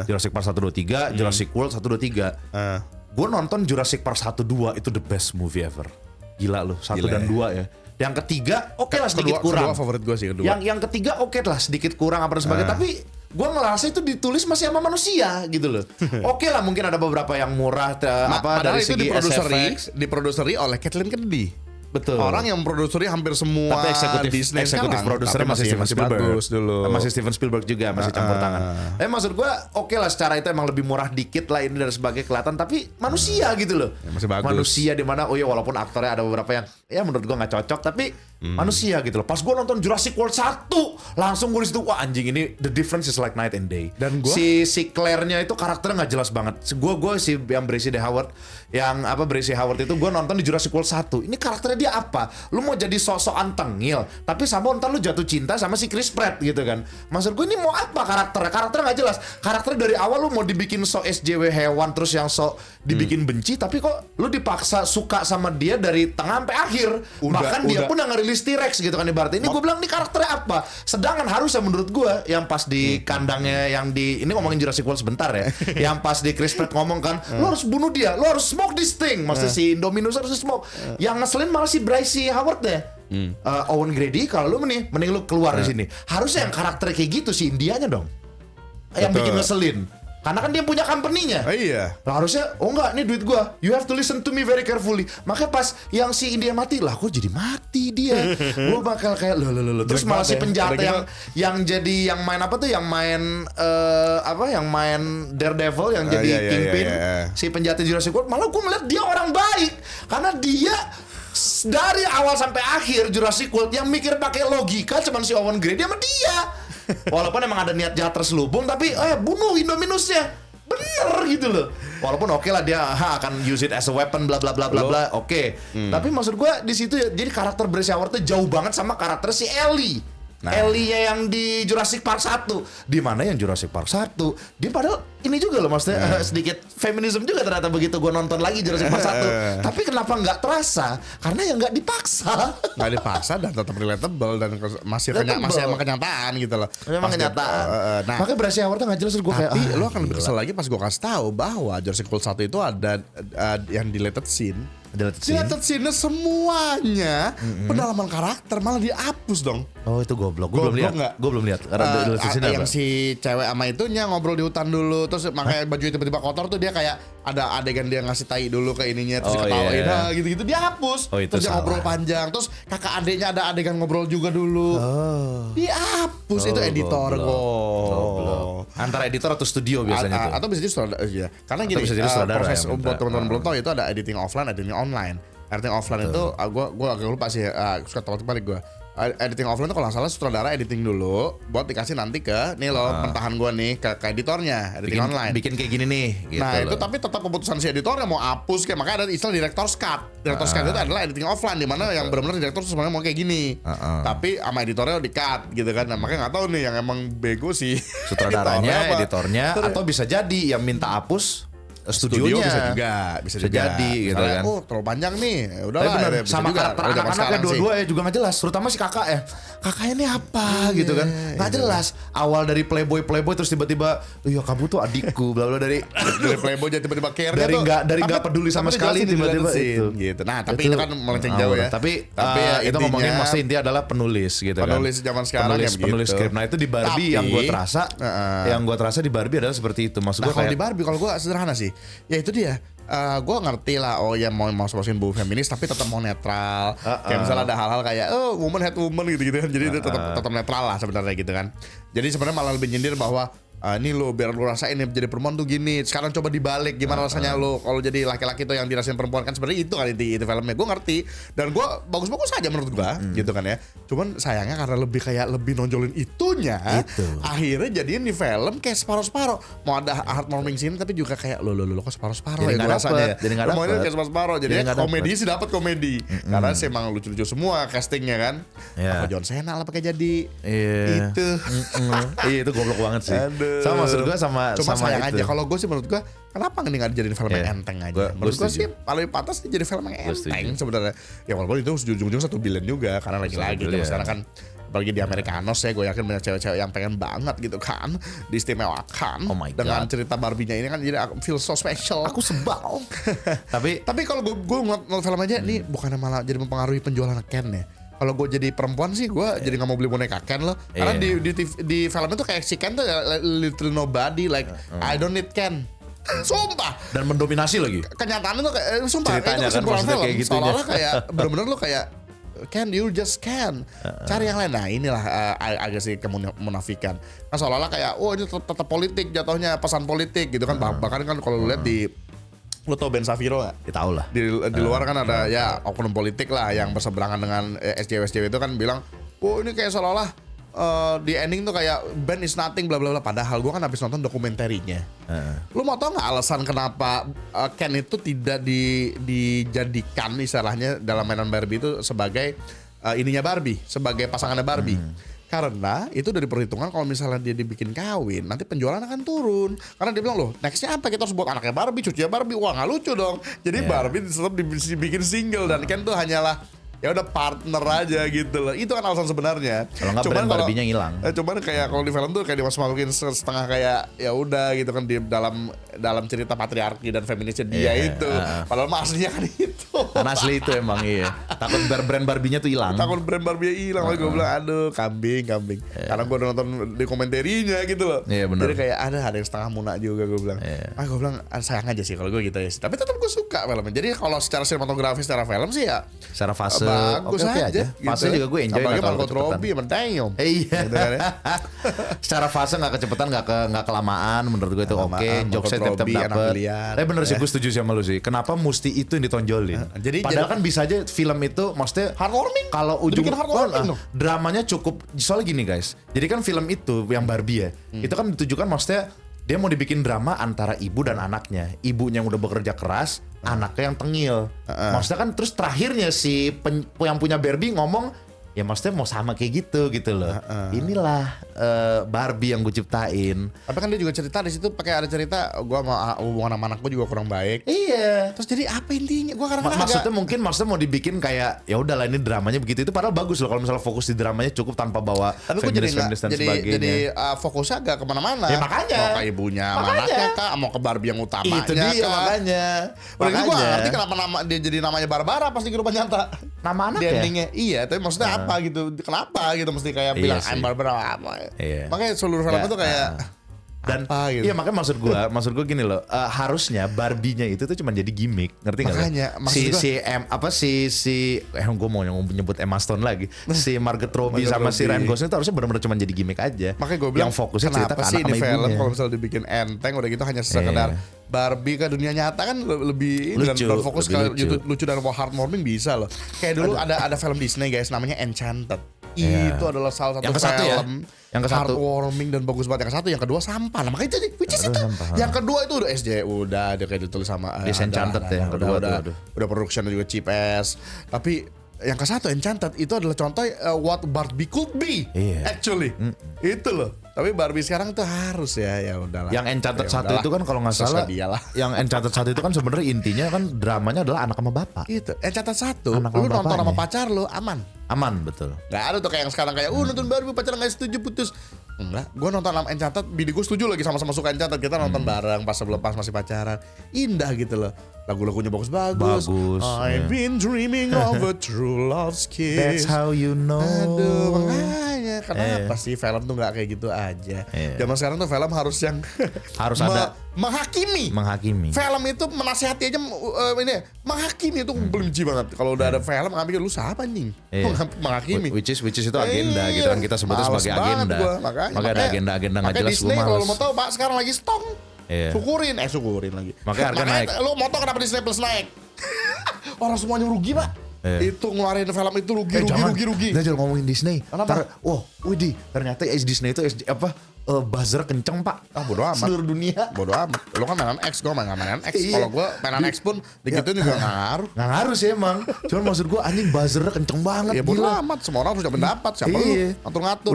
Jurassic Park 1, 2, 3, Jurassic World 1, 2, 3. Gue nonton Jurassic Park 1, 2 itu the best movie ever. Gila loh, 1 dan 2 ya. Yang ketiga oke lah sedikit kurang. Kedua favorit gue sih kedua. Yang ketiga oke lah sedikit kurang apa dan sebagainya. Tapi gue ngerasa itu ditulis masih sama manusia gitu loh. Oke lah mungkin ada beberapa yang murah dari Padahal segi itu SFX. diproduseri oleh Kathleen Kennedy. Betul. Orang yang produsernya hampir semua Tapi Disney eksekutif sekarang, produsernya tapi masih Steven Spielberg. bagus dulu. Masih Steven Spielberg juga masih campur tangan. Maksud gue oke lah secara itu emang lebih murah dikit lah ini dan sebagai kelihatan, tapi manusia gitu loh. Ya, masih bagus. Manusia di mana walaupun aktornya ada beberapa yang ya menurut gue nggak cocok, tapi manusia gitu loh. Pas gue nonton Jurassic World 1 langsung gue disitu, wah anjing ini the difference is like night and day. Dan gua si Claire-nya itu karakternya nggak jelas banget. Gue si yang Bracey Howard, Bracey Howard itu gue nonton di Jurassic World 1. Ini karakternya dia apa? Lu mau jadi sok-sokan tengil, tapi sama ntar lu jatuh cinta sama si Chris Pratt gitu kan. Maksud gue ini mau apa karakternya? Karakternya nggak jelas. Karakternya dari awal lu mau dibikin sok SJW hewan, terus yang sok dibikin benci, tapi kok lu dipaksa suka sama dia dari tengah sampai akhir. Bahkan dia pun yang ngerilis T-Rex gitu kan ibaratnya. Ini gue bilang ini karakternya apa? Sedangkan harusnya menurut gue yang pas di kandangnya yang di ini ngomongin Jurassic World sebentar ya. Yang pas di Chris Pratt ngomong kan, lu harus bunuh dia, lu harus smoke this thing. Maksudnya si Indominus harus smoke. Yang ngeselin malah si Bracey Howard deh. Owen Grady kalau lu mending lu keluar di sini. Harusnya yang karakternya kayak gitu si Indianya dong. Yang bikin ngeselin. Karena kan dia punya company-nya. Iya. Nah, harusnya, oh enggak, ini duit gua. You have to listen to me very carefully. Makanya pas yang si India mati, lah kok jadi mati dia. Gua bakal kayak loh. Terus malah si penjahat yang jadi yang main apa tuh? Yang main yang main Daredevil yang jadi Kingpin. Si penjahat Jurassic World, malah gua melihat dia orang baik. Karena dia dari awal sampai akhir Jurassic World yang mikir pakai logika cuman si Owen Grady sama dia. Walaupun emang ada niat jahat terselubung, tapi bunuh Indominusnya. Bener gitu loh. Walaupun oke lah dia akan use it as a weapon bla bla bla bla bla. Oke. Tapi maksud gue di situ ya, jadi karakter Bracey Howard tuh jauh banget sama karakter si Ellie. Ellie-nya yang di Jurassic Park 1. Di mana yang Jurassic Park 1? Dia padahal ini juga loh maksudnya sedikit feminisme juga ternyata begitu gue nonton lagi Jurassic Park 1. Tapi kenapa nggak terasa? Karena yang nggak dipaksa. Nggak dipaksa dan tetap relatable dan masih emang kenyataan gitu loh. Memang kenyataan. Makanya Bracey Howard nggak jelas gue kayak. Tapi lo akan lebih kesel lagi pas gue kasih tahu bahwa Jurassic World 1 itu ada yang deleted scene. Deleted scene semuanya pendalaman karakter malah dihapus dong. Oh itu goblok. Gue belum lihat. Karena yang si cewek sama itunya ngobrol di hutan dulu, terus makanya baju tiba-tiba kotor tuh dia kayak ada adegan dia ngasih tai dulu ke ininya terus ketawain gitu-gitu dia hapus. Terus dia ngobrol panjang, terus kakak adeknya ada adegan ngobrol juga dulu. Dihapus itu editor kok. Antara editor atau studio biasanya tuh. Atau bisa jadi sutradara ya. Karena gini, proses buat teman-teman belum tahu itu ada editing offline, editing online. Editing offline itu gue agak lupa sih, suka terbalik gue. Editing offline itu kalau nggak salah sutradara editing dulu buat dikasih nanti ke nih loh pentahan gue nih ke editornya editing online. Bikin kayak gini nih gitu. Nah itu tapi tetap keputusan si editornya mau hapus kayak, makanya ada istilah director's cut. Director's cut itu adalah editing offline di mana yang benar-benar direktur sebenarnya mau kayak gini. Tapi sama editornya di cut gitu kan. Nah, makanya nggak tahu nih yang emang bego sih sutradaranya, editornya atau bisa jadi yang minta hapus studio bisa jadi gitu kan. Oh terlalu panjang nih, udahlah. Sama karakter anak-anaknya dua-dua ya juga nggak jelas, terutama si kakak ya. Kakaknya ini apa gitu kan, nggak jelas. Awal dari playboy terus tiba-tiba, iya kamu tuh adikku, bla bla dari playboy jadi tiba-tiba care dari nggak peduli sama sekali tiba-tiba itu. Gitu. Nah tapi itu kan melenceng jauh ya. Tapi itu ngomongin maksudnya intinya adalah penulis gitu kan. Penulis zaman sekarang penulis skrip. Nah itu di Barbie yang gue terasa di Barbie adalah seperti itu. Maksud gue kalau di Barbie kalau gue sederhana sih. Ya itu dia. Gue ngerti lah, ya mau masukin buku feminis tapi tetap mau netral. Kayak misalnya ada hal-hal kayak woman hate woman gitu kan. Jadi itu tetap netral lah sebenarnya gitu kan. Jadi sebenarnya malah lebih nyindir bahwa ini lo biar lo rasain jadi perempuan tuh gini. Sekarang coba dibalik gimana rasanya lo kalau jadi laki-laki tuh yang dirasain perempuan kan sebenarnya itu kan itu filmnya. Gue ngerti dan gue bagus-bagus aja menurut gue gitu kan ya. Cuman sayangnya karena lebih nonjolin itunya, akhirnya jadiin di film kayak separuh-separuh. Mau ada heartwarming scene tapi juga kayak lo kok separuh-separuh ya rasanya. Jadi nggak dapet. Kayak separuh-separuh. Jadi komedi sih dapat komedi karena sih emang lucu-lucu semua castingnya kan. Apa John Cena lah pakai jadi itu. Iya itu goblok banget sih. Sama maksud gue sama sayang itu. aja kalau gue sih menurut gue kenapa nggak dijadiin film yang enteng aja. Menurut gue sih paling pantas jadi film yang enteng sebenarnya. Ya walaupun itu ujung-ujung 1 billion juga karena lagi-lagi sekarang kan apalagi di Amerikanos ya, gue yakin banyak cewek-cewek yang pengen banget gitu kan diistimewakan dengan cerita Barbie-nya ini kan jadi feel so special. Aku sebal. tapi kalau gue ngeliat film aja ini bukannya malah jadi mempengaruhi penjualan Ken ya. Kalau gue jadi perempuan sih gue jadi nggak mau beli boneka Ken loh. Karena di film itu kayak si Ken tuh little nobody like I don't need Ken. Sumpah. Dan mendominasi lagi. Kenyataan itu kayak sumpah Ceritanya itu kan kesimpulan maksudnya film. kayak gitunya. Seolah-olah kayak bener-bener lu kayak you just can cari yang lain. Nah inilah agak sih kemunafikan. Kan seolah-olah kayak ini tetap politik jatuhnya, pesan politik gitu kan. Bahkan kan kalau lu lihat di lu tau Ben Safiro gak? Ya tahu lah. Di luar kan ada ya oknum politik lah yang berseberangan dengan SJW itu kan bilang, ini kayak seolah-olah di ending tuh kayak Ben is nothing bla bla bla. Padahal gue kan habis nonton dokumenterinya. Lu mau tau nggak alasan kenapa Ken itu tidak dijadikan istilahnya dalam mainan Barbie itu sebagai ininya Barbie, sebagai pasangannya Barbie? Karena itu dari perhitungan kalau misalnya dia dibikin kawin, nanti penjualan akan turun. Karena dia bilang loh, nextnya apa? Kita harus buat anaknya Barbie, cucunya Barbie. Wah nggak lucu dong. Jadi Barbie tetap dibikin single dan Ken tuh hanyalah ya udah partner aja gitu loh. Itu kan alasan sebenarnya. Kalau nggak brand Barbie-nya hilang. Cuman kayak kalau di film tuh kayak dimasukin setengah kayak ya udah gitu kan di dalam cerita patriarki dan feminisnya dia itu. Padahal mah aslinya kan itu. Kan asli itu emang iya. Takut brand Barbie-nya tuh hilang. Takut brand Barbie hilang. Gue bilang aduh kambing. Karena gue udah nonton dokumenterinya gitu loh. Iya benar. Jadi kayak ada yang setengah munak juga gue bilang. Gue bilang sayang aja sih kalau gue gitu ya. Tapi tetap gue suka filmnya. Jadi kalau secara sinematografi, secara film sih ya secara fase bagus oke aja. Gitu. Fase juga gue enjoy. Apalagi Margot Robbie sama Dayom. Iya. Gitu kan ya. Secara fase nggak kecepatan, nggak kelamaan. Menurut gue itu oke. Jokesnya tetap dapet. Tapi bener sih gue setuju sama lu sih. Kenapa mesti itu yang ditonjolin? Padahal kan bisa aja film itu maksudnya heartwarming. Kalau ujung dramanya cukup. Soalnya gini guys. Jadi kan film itu yang Barbie ya. Itu kan ditujukan maksudnya dia mau dibikin drama antara ibu dan anaknya. Ibunya yang udah bekerja keras, anaknya yang tengil. Maksudnya kan terus terakhirnya si yang punya Barbie ngomong, ya maksudnya mau sama kayak gitu loh. Inilah Barbie yang gue ciptain. Tapi kan dia juga cerita di situ pakai ada cerita gue sama hubungan sama anak gue juga kurang baik. Iya. Terus jadi apa intinya? Gue kadang maksudnya mungkin mau dibikin kayak ya udahlah ini dramanya begitu, itu padahal bagus loh kalau misalnya fokus di dramanya cukup tanpa bawa feminis dan sebagainya. Jadi fokusnya agak kemana-mana. Ya makanya. Mau ke ibunya, sama anaknya kah, mau ke Barbie yang utamanya. Itu dia kah. makanya. Udah gitu gue ngerti kenapa dia jadi namanya Barbara pas di kehidupan nyata. Nama anak di ya? endingnya iya, tapi maksudnya apa gitu? Kenapa gitu mesti kayak bilang I'm Barbara apa? Iya. Makanya seluruh film itu kayak dan apa gitu. Iya makanya maksud gue gini loh, harusnya Barbie-nya itu tuh cuma jadi gimmick, ngerti nggak? Makanya gue mau nyebut Emma Stone lagi, si Margot Robbie sama si Ryan Gosling itu harusnya benar-benar cuma jadi gimmick aja. Makanya gue bilang yang fokusnya cerita ke anak sama ibunya. film kalau misalnya dibikin enteng udah gitu hanya sekedar Barbie ke dunia nyata kan lebih lucu, dan fokus ke lucu dan heartwarming bisa loh. Kayak dulu ada film Disney guys namanya Enchanted. Itu adalah salah satu film yang ke satu heartwarming dan bagus banget. Yang ke satu, yang kedua sampah. Nah, makanya jadi which is itu. Yang kedua itu udah SJ, udah dia kayak ditulis sama Enchanted ya yang kedua udah production juga cheap ass. Tapi yang ke satu Enchanted itu adalah contoh what Barbie could be actually. Itu loh. Tapi Barbie sekarang tuh harus ya udahlah. Yang Enchanted satu itu kan kalau nggak salah, yang Enchanted satu itu kan sebenarnya intinya kan dramanya adalah anak sama bapak. Itu Enchanted satu, lu nonton sama pacar lu aman betul. Gak ada tuh kayak yang sekarang kayak nonton Barbie pacaran nggak setuju putus. Enggak, gue nonton sama Enchanted, bini gue setuju lagi sama-sama suka Enchanted, kita nonton bareng pas masih pacaran, indah gitu loh. Lagu-lagunya bagus. I've been dreaming of a true love's kiss. That's how you know. Aduh, makanya kenapa sih film tuh nggak kayak gitu aja? Zaman sekarang tuh film harus yang harus ada menghakimi. Film itu menasihati aja ini menghakimi itu benci banget. Kalau udah ada film ngambil lu siapa nih? Menghakimi. Which is itu agenda gitu kan, kita sebutnya sebagai agenda. Makanya ada agenda-agenda nggak jelas. Disney kalau lu mau tahu Pak sekarang lagi stop. Syukurin lagi. Makanya harga naik. Lu mau tahu kenapa Disney Plus naik? Orang semuanya rugi Pak. Itu ngeluarin film itu rugi. Jangan ngomongin Disney. Widih, ternyata Disney itu buzzer kenceng Pak. Bodo amat. Seluruh dunia. Bodo amat. Lu kan mainan X, gue mainan X. Kalau gue mainan X pun digituin juga nggak ngaruh. Nggak ngaruh sih emang. Cuman maksud gue anjing buzzernya kenceng banget. Ya bodo amat. Semua orang harus pendapat. Siapa lu ngatur-ngatur.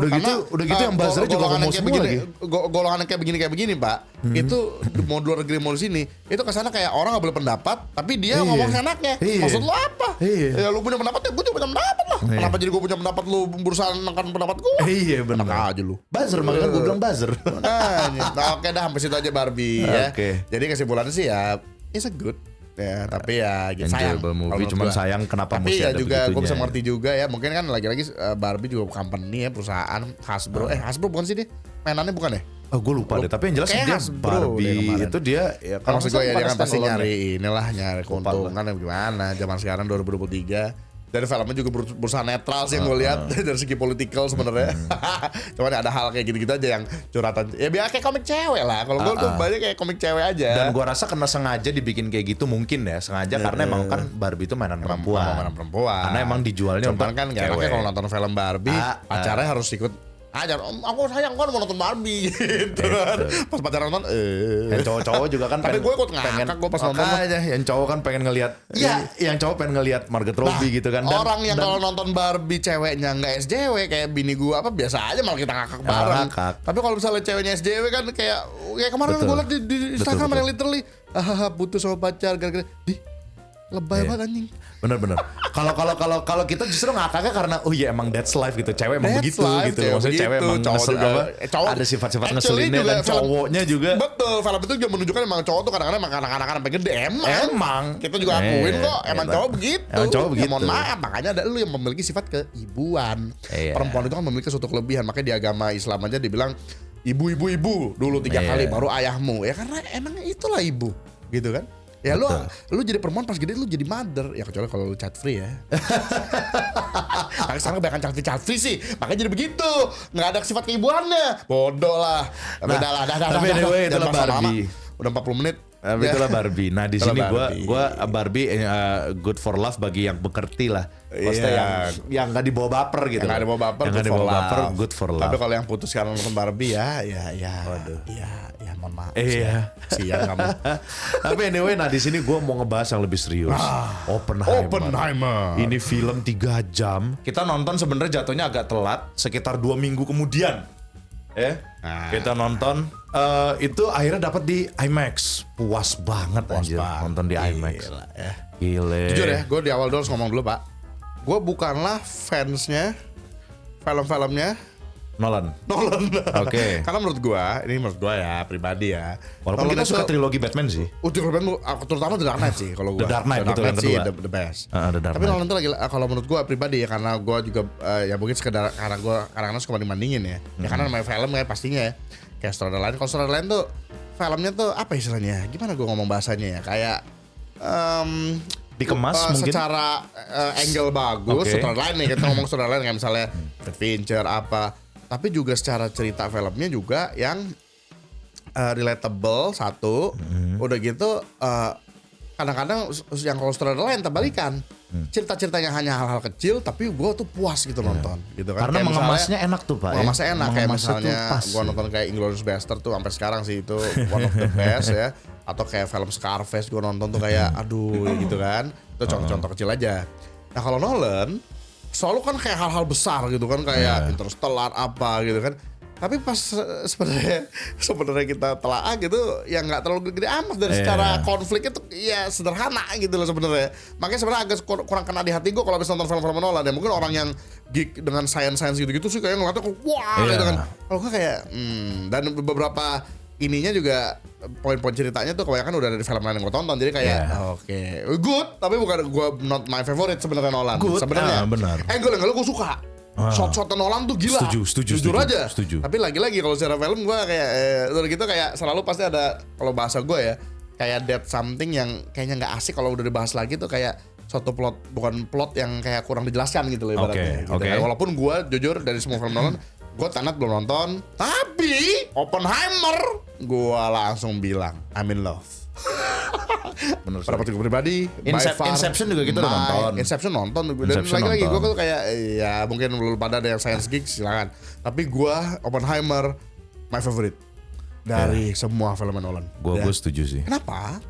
Udah gitu yang buzzernya juga ngomong semua lagi. Golongan kayak begini Pak. Itu mau luar negeri mau di sini. Itu kesana kayak orang nggak boleh pendapat. Tapi dia ngomong enaknya. Maksud lu apa? Ya lu punya pendapat ya gue juga punya pendapat lah. Kenapa jadi gue punya pendapat lu berusaha menekan pendapat gue? Iya benar. Enak aja lu. Buzzer makanya gue bilang buzzer. Oke dah sampai situ aja Barbie ya. Jadi kesimpulannya sih ya it's a good ya, tapi ya gitu, sayang movie, cuman sayang kenapa mesti ada begitunya. Tapi ya juga gue bisa mengerti juga ya, mungkin kan lagi-lagi Barbie juga company ya, perusahaan Hasbro. Hasbro bukan sih dia? Mainannya bukan ya? gue lupa deh. Tapi yang jelas Kayak dia khas, bro, dia Barbie kemarin. itu dia. Ya, Kalau maksud gue ya dia kan pasti standalone nyari ya. inilah nyari keuntungan ya gimana zaman sekarang 2023. Dan filmnya juga berusaha netral sih yang gue lihat dari segi politikal sebenarnya. Cuman ada hal kayak gitu-gitu aja yang curhatan. Ya biar kayak komik cewek lah. Kalau gue tuh banyak kayak komik cewek aja. Dan gue rasa karena sengaja dibikin kayak gitu mungkin ya sengaja karena emang kan Barbie itu mainan perempuan. Perempuan. Karena emang dijualnya Cuman untuk kan gak enaknya kalau nonton film Barbie, pacarnya harus ikut. Aku sayang kan mau nonton Barbie gitu kan. Pas pacaran nonton Yang cowok-cowok juga kan tapi gue ikut ngakak gue pas nonton. aja yang cowok kan pengen ngelihat yang cowok pengen ngelihat Margot Robbie gitu kan. Orang yang kalau nonton Barbie ceweknya nggak SJW kayak bini gue apa biasa aja malah kita ngakak bareng. Tapi kalau misalnya ceweknya SJW kan kayak kemarin gue liat di Instagram ada literally butuh sama pacar gara-gara lebay banget anjing. Bener-bener. Kalau kita justru ngakaknya karena emang that's life gitu. Cewek emang That's begitu life, gitu. Maksudnya cewek emang cowok ngesel juga. apa? Ada sifat-sifat ngeselinnya dan cowoknya juga. Betul, film itu juga menunjukkan emang cowok tuh kadang-kadang emang anak-anak sampai gede emang. Kita juga akuin kok emang cowok begitu. Emang cowok begitu. Ya, mohon maaf, makanya ada lu yang memiliki sifat keibuan. Perempuan itu kan memiliki suatu kelebihan, makanya di agama Islam aja dibilang ibu dulu 3 kali baru ayahmu. Ya karena emang itulah ibu, gitu kan. Ya lu jadi perempuan pas gede lu jadi mother. Ya kecuali kalau lu chat free ya. Karena sekarang kebanyakan chat free sih. Makanya jadi begitu. Nggak ada sifat keibuannya. Bodoh lah. Tapi anyway itulah Barbie. Udah 40 menit. Tapi itulah Barbie. Nah di sini gue Barbie good for love bagi yang mengerti lah. Maksudnya yang nggak dibawa baper gitu. Yang nggak dibawa baper, yang nggak dibawa baper, good for love. Tapi kalau yang putus karena nonton Barbie ya, mohon maaf. Iya. Siang kamu. Tapi anyway, nah di sini gue mau ngebahas yang lebih serius. Oppenheimer. Ini film 3 jam. Kita nonton sebenarnya jatuhnya agak telat, sekitar 2 minggu kemudian. Kita nonton itu akhirnya dapat di IMAX. Puas banget anjir nonton di IMAX. Gila. Jujur ya, gue di awal dulu harus ngomong dulu Pak. Gue bukanlah fansnya film-filmnya Nolan. Oke. Karena menurut gue ya pribadi ya. Walaupun kita suka trilogi Batman sih. Terutama The Dark Knight sih kalau gue. The Dark Knight betul yang sih kedua. the best. The Dark Tapi Knight. Nolan tuh lagi kalau menurut gue pribadi ya karena gue juga ya mungkin sekedar karena gue kadang-kadang suka banding-bandingin ya. Ya karena namanya film kayak pastinya ya. Kayak Sutradara lain. Kalau Sutradara lain tuh filmnya tuh apa istilahnya? Gimana gue ngomong bahasanya ya? Kayak dikemas mungkin secara angle bagus. Sutradara lain nih kita ngomong sutradara lain kayak misalnya David Fincher apa. Tapi juga secara cerita filmnya juga yang relatable satu. Udah gitu kadang-kadang yang kalau sutradara lain terbalikan. Cerita-ceritanya hanya hal-hal kecil tapi gue tuh puas gitu nonton gitu kan. Karena Kayak mengemasnya enak tuh Pak. Mengemasnya enak kayak Mengemasnya misalnya gue nonton kayak Inglourious Basterds tuh sampai sekarang sih itu one of the best ya. Atau kayak film Scarface gue nonton tuh kayak aduh gitu kan. Itu contoh-contoh kecil aja. Nah kalau Nolan selalu kan kayak hal-hal besar gitu kan kayak Interstellar apa gitu kan. Tapi pas sebenarnya kita telaah gitu ya nggak terlalu gede amat dari secara konflik itu ya sederhana gitu loh sebenarnya. Makanya sebenarnya agak kurang kena di hati gue kalau habis nonton film-film Nolan. Ya mungkin orang yang geek dengan science gitu-gitu sih kayak ngeliatnya wah gitu kan. Kalau gue kayak dan beberapa ininya juga poin-poin ceritanya tuh kebanyakan udah dari film lain yang gue tonton jadi kayak oke, good tapi bukan gue not my favorite sebenarnya Nolan sebenarnya. Benar. Angle gue suka. Shot-shot Nolan tuh gila. Jujur aja. Tapi lagi-lagi kalau secara film gue kayak gitu kayak selalu pasti ada kalau bahasa gue ya kayak dead something yang kayaknya nggak asik kalau udah dibahas lagi tuh kayak suatu bukan plot yang kayak kurang dijelaskan gitu loh ibaratnya. Gitu. Walaupun gue jujur dari semua film Nolan gue Tenet belum nonton, tapi Oppenheimer gue langsung bilang I'm in love. Menurut pada gue pribadi, Inception juga kita udah nonton. Inception nonton. Dan lagi-lagi gue tuh kayak ya mungkin lu pada ada yang science geek silakan. Tapi gue Oppenheimer my favorite dari semua film Nolan. Gue setuju sih. Kenapa?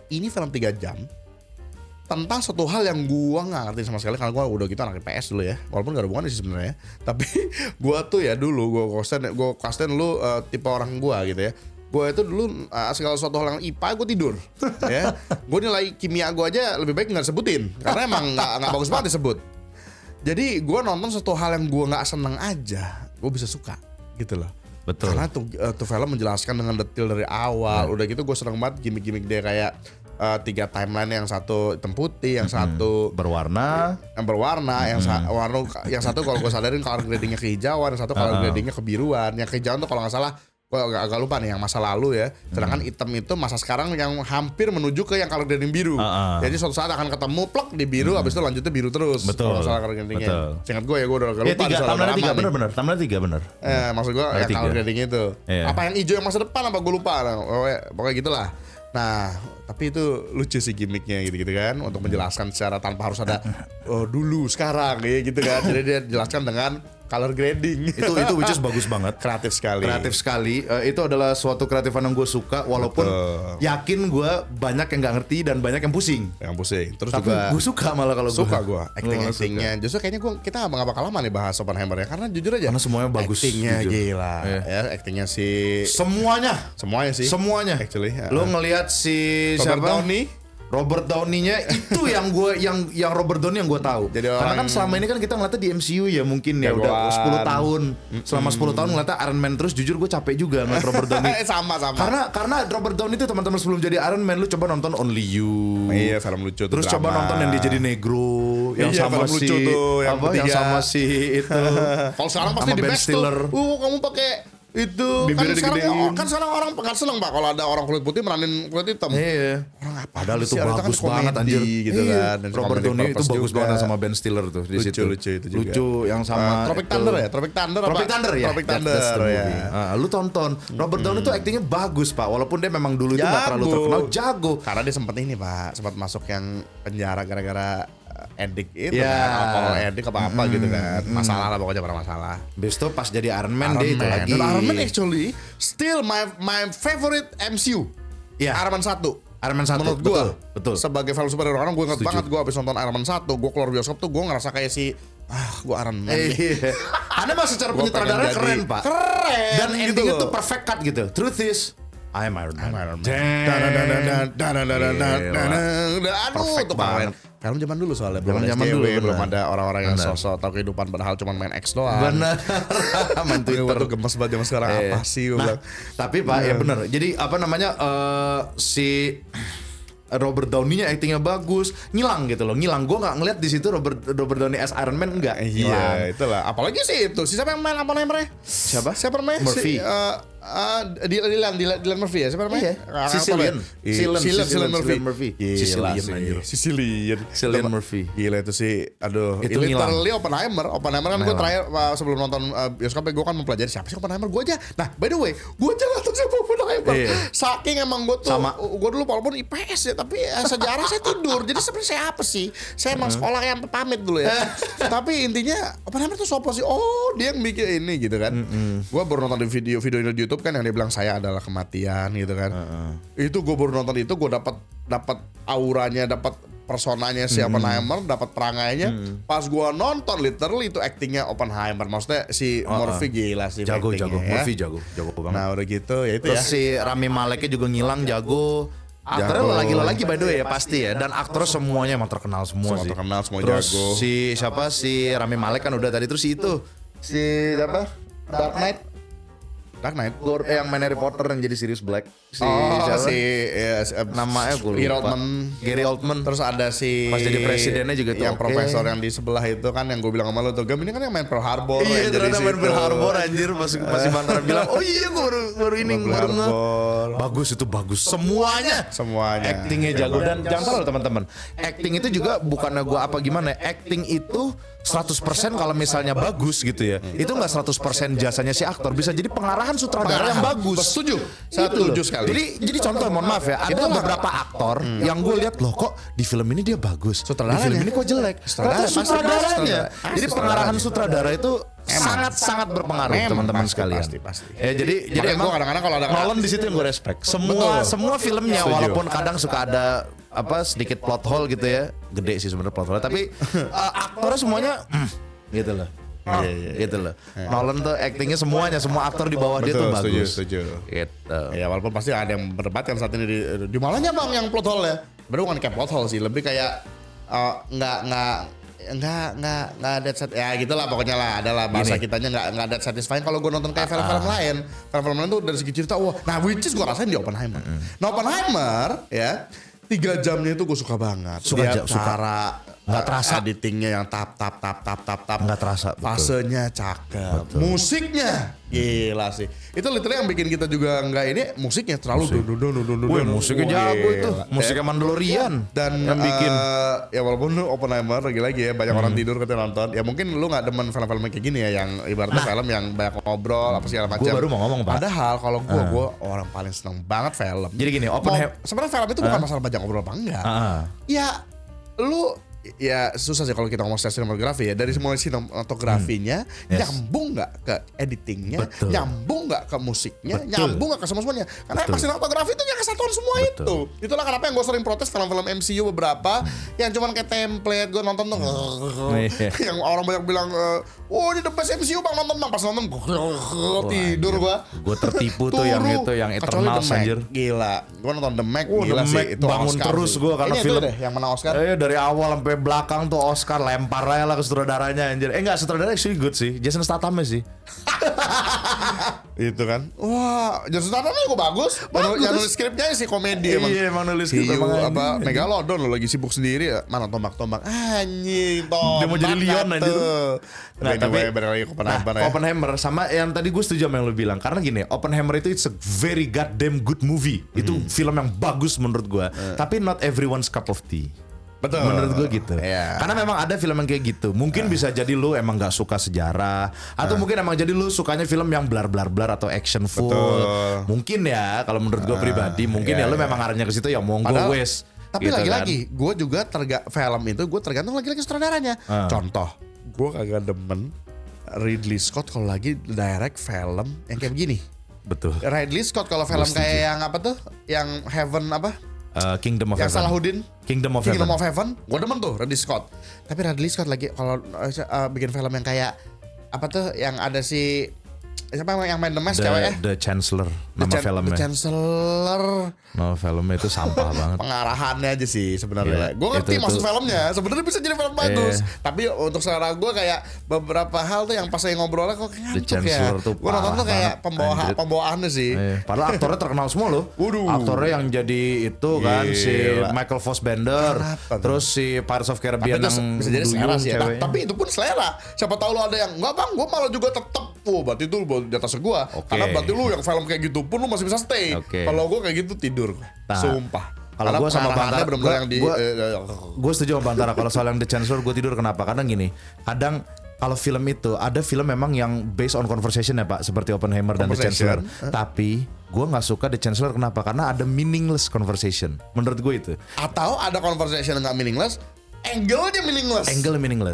Ini film 3 jam tentang suatu hal yang gua nggak ngerti sama sekali karena gua udah gitu anak IPS dulu ya, walaupun gak ada hubungannya sih sebenarnya. Tapi gua tuh ya dulu gua kosten lu tipe orang gua gitu ya. Gua itu dulu segala suatu hal yang IPA gua tidur ya. Gua nilai kimia gua aja lebih baik nggak sebutin karena emang nggak bagus banget disebut. Jadi gua nonton suatu hal yang gua nggak seneng aja gua bisa suka gitu loh. Betul. Karena tuh film menjelaskan dengan detail dari awal. Udah gitu gue seneng banget gimmick-gimmick dia kayak 3 timeline, yang satu hitam putih, yang satu berwarna, yang satu kalau gue sadarin color gradingnya kehijauan, yang satu color gradingnya kebiruan. Yang kehijauan tuh kalau nggak salah Gue agak lupa nih yang masa lalu ya. Sedangkan hitam itu masa sekarang yang hampir menuju ke yang color grading biru. Jadi suatu saat akan ketemu plek di biru, habis itu lanjutnya biru terus. Betul. Kalau masalah color gradingnya. Seingat gue ya, gue udah agak lupa. Timeline 3 bener. Timeline 3 bener. Maksud gue yang color grading itu. Apa yang hijau yang masa depan apa gue lupa. Nah, pokoknya gitulah. Nah, tapi itu lucu sih gimmicknya gitu-gitu kan, untuk menjelaskan secara tanpa harus ada dulu sekarang ya gitu kan. Jadi dia jelaskan dengan color grading. Itu which is bagus banget. Kreatif sekali. Itu adalah suatu kreatifan yang gue suka, walaupun yakin gue banyak yang nggak ngerti dan banyak yang pusing. Terus tapi juga gue suka malah kalau suka gue actingnya. Justru kayaknya kita nggak bakal lama nih bahas Oppenheimer ya, karena jujur aja karena semuanya bagus. Actingnya gila ya, actingnya semuanya actually. Lo ngelihat si Robert Downey-nya itu yang Robert Downey yang gue tahu. Karena kan selama ini kan kita ngeliatnya di MCU ya mungkin ya udah 10 tahun. Selama 10 tahun ngeliatnya Iron Man terus, jujur gue capek juga ngeliat Robert Downey. sama. Karena Robert Downey itu teman-teman sebelum jadi Iron Man, lu coba nonton Only You. Iya, film lucu. Terus coba nonton yang dia jadi negro yang sama film si lucu tuh, yang sama si itu. Kalau sekarang pasti di best tuh. Kamu pakai itu kan sekarang orang kan seneng Pak kalau ada orang kulit putih meranin kulit hitam. Iya. Orang apa? Padahal itu bagus banget anjir gitu kan. Dan Robert Downey itu bagus banget sama Ben Stiller tuh di situ. Lucu itu juga. Lucu yang sama Tropic Thunder ya? Tropic Thunder ya. Lu tonton. Robert Downey tuh aktingnya bagus Pak, walaupun dia memang dulu itu gak terlalu terkenal, jago. Karena dia sempat masuk yang penjara gara-gara edik itu kan, alkohol edik apa gitu kan. Masalah lah pokoknya, masalah. Besok pas jadi Iron Man dia itu lagi. Dan Iron Man actually still my favorite MCU. Iron Man 1. Iron Man 1 menurut gue betul. Sebagai film superhero, karena gue inget banget gue abis nonton Iron Man 1, gue keluar bioskop tuh gue ngerasa kayak gue Iron Man nih. Karena mah secara penyutradaranya keren Pak. Dan endingnya tuh perfect cut gitu. Truth is I'm Iron Man. Aduh, tuh banget. Film zaman dulu soalnya belum ada SJW, belum ada orang-orang yang sosok tahu kehidupan padahal cuma main X doang. Benar. Main Twitter tuh gemes banget zaman sekarang apa sih gue bilang. Tapi Pak ya benar. Jadi apa namanya si Robert Downey-nya aktingnya bagus, ngilang gitu loh. Gue nggak ngeliat di situ Robert Downey as Iron Man enggak. Iya, itulah. Apalagi sih itu. Siapa yang main apa namanya? Siapa namanya? Murphy. Dylan Murphy ya, siapa namanya? Cillian Murphy. Cillian Murphy. Gila itu sih. Aduh, itu literally Oppenheimer kan gue terakhir sebelum nonton bioskop gue kan mempelajari siapa sih Oppenheimer. Gue aja. Nah, by the way, gue aja nggak tahu siapa Oppenheimer. Saking emang gue tuh, gue dulu walaupun IPS ya, tapi sejarah saya tidur. Jadi sebenarnya saya apa sih? Saya emang sekolah yang pamit dulu ya. Tapi intinya Oppenheimer tuh siapa sih? Oh, dia yang bikin ini gitu kan. Gue baru nonton di video di YouTube kan yang dia bilang saya adalah kematian gitu kan. Itu gue baru nonton itu, gue dapat auranya, dapat personanya si Oppenheimer, dapat perangainya. Pas gue nonton literally itu actingnya Oppenheimer. Maksudnya si Murphy gila sih. Jago. Murphy jago banget. Nah udah gitu ya itu. Terus si Rami Maleknya juga ngilang, jago. Aktornya lagi by the way ya pasti ya. Dan aktor semuanya emang terkenal semua sih. Semua terus jago. Si Rami Malek kan udah tadi. Terus itu si siapa? Dark Knight yang main Harry Potter yang jadi Sirius Black. Namanya gue lupa. Gary Oldman. Terus ada si pas jadi presidennya juga tuh. Yang profesor yang di sebelah itu kan yang gue bilang sama lo tuh. Gam ini kan yang main Pearl Harbor. Iya ternyata main Pearl Harbor anjir. Pas si Bantara bilang oh iya gue baru ini bagus itu bagus. Semuanya actingnya jago. Dan jangan salah teman-teman, acting itu juga bukannya gue apa gimana. Acting itu 100% kalau misalnya bagus gitu ya. Itu gak 100% jasanya si aktor. Bisa jadi pengarahan sutradara yang bagus. Setuju. Saya setuju sekali. Jadi contoh mohon maaf ya, ada beberapa aktor yang gue lihat loh kok di film ini dia bagus, di film ini kok jelek. Sutradaranya. Jadi pengarahan sutradara itu sangat berpengaruh teman-teman sekalian. Pasti. Jadi emang kadang-kadang kalau ada Nolan di situ yang gue respect. Semua filmnya walaupun kadang suka ada sedikit plot hole gitu ya, gede sih sebenarnya plot hole, tapi aktornya semuanya gitu loh. Gitu loh. Nolan tuh actingnya semua aktor di bawah dia tuh bagus. Setuju. Gitu. Ya walaupun pasti ada yang berdebatkan saat ini di mananya bang yang plot hole ya. Baru bukan kayak plot hole sih, lebih kayak nggak ada ya gitulah pokoknya lah, adalah bahasa kitanya nggak ada satisfying kalau gue nonton kayak film-film lain. Film-film lain tuh dari segi cerita nah which is gue rasain di Oppenheimer. Nah Oppenheimer ya 3 jamnya itu gue suka banget. Cara nggak terasa editingnya yang tap nggak terasa. fasenya cakep, musiknya Gila sih. Itu literally yang bikin kita juga nggak ini musiknya terlalu Wih, musiknya jago itu. Musiknya Mandalorian. Dan yang bikin. Ya walaupun lu Oppenheimer lagi-lagi ya banyak orang tidur ketika nonton. Ya mungkin lu nggak demen film-film kayak gini ya yang ibaratnya film yang banyak ngobrol apa segala macam. Gue baru mau ngomong, Pak. Padahal kalau gue orang paling seneng banget film. Jadi gini, Sebenarnya film itu bukan masalah banyak ngobrol apa enggak. Ya lu ya susah sih kalau kita ngomong sinematografi ya, dari semua sinematografinya nyambung nggak ke editingnya, nyambung nggak ke musiknya, nyambung nggak ke semuanya, karena emang sinematografi itu yang kesatuan semua itu. Itulah kenapa yang gue sering protes film-film MCU beberapa yang cuman kayak template. Gue nonton tuh yang orang banyak bilang oh ini the best MCU bang, nonton bang, pas nonton tidur gue tertipu tuh yang itu yang Eternals anjir. Gila, gue nonton The Meg gila sih, itu bangun Oscar terus gue karena itu film deh yang menang Oscar. Dari awal sampai belakang tuh Oscar, lempar aja lah ke sutradaranya anjir. Enggak, sutradara actually good sih, Jason Statham sih. Itu kan, wah Jason Statham juga bagus. Yang nulis skripnya sih komedi emang. Iya emang nulis skrip emang apa Megalodon lo lagi sibuk sendiri, mana tombak-tombak anjing tombak. Dia mau jadi Leon anjir. Nah tapi Oppenheimer sama yang tadi gue setuju sama yang lu bilang, karena gini, Oppenheimer itu it's a very goddamn good movie. Itu film yang bagus menurut gue, tapi not everyone's cup of tea. Betul. Menurut gue gitu. Karena memang ada film yang kayak gitu. Mungkin bisa jadi lu emang gak suka sejarah, atau mungkin emang jadi lu sukanya film yang blar atau action full. Mungkin ya kalau menurut gue pribadi, mungkin ya lu memang arahnya ke situ ya monggo wes. Tapi gitu lagi-lagi gue juga film itu gue tergantung lagi-lagi sutradaranya. Contoh, gue kagak demen Ridley Scott kalau lagi direct film yang kayak begini. Betul. Ridley Scott kalau film kayak yang apa tuh, yang Heaven apa? Kingdom of yang Heaven. Salahuddin, Kingdom of Heaven. Gue demen tuh Ridley Scott. Tapi Ridley Scott lagi kalau bikin film yang kayak apa tuh, yang ada si siapa yang main The Mask cewek ya? The Chancellor nama filmnya. The Chancellor. Nama filmnya itu sampah banget. Pengarahannya aja sih sebenarnya. Gue ngerti maksud filmnya. Sebenarnya bisa jadi film bagus. Tapi untuk selera gue kayak beberapa hal tuh yang pas saya ngobrolnya kok ngantuk ya. Gue nonton tuh kayak pembawaannya sih. Padahal aktornya terkenal semua loh. Aktornya yang jadi itu kan si Michael Fassbender. Terus si Pirates of Caribbean yang bisa jadi selera sih ya. Tapi itu pun selera. Siapa tahu lo ada yang enggak bang, gue malah juga tetep. Berarti itu di atas gue. Karena berarti lu yang film kayak gitu pun lu masih bisa stay. Kalau gue kayak gitu tidur. Sumpah. Kalau gue sama Bantara, gue setuju sama Bantara. Kalau soal yang The Chancellor gue tidur, kenapa? Karena gini, kadang kalau film itu ada film memang yang based on conversation ya Pak, seperti Oppenheimer dan The Chancellor. Tapi gue nggak suka The Chancellor, kenapa? Karena ada meaningless conversation. Menurut gue itu. Atau ada conversation yang nggak meaningless. Angle-nya meaningless.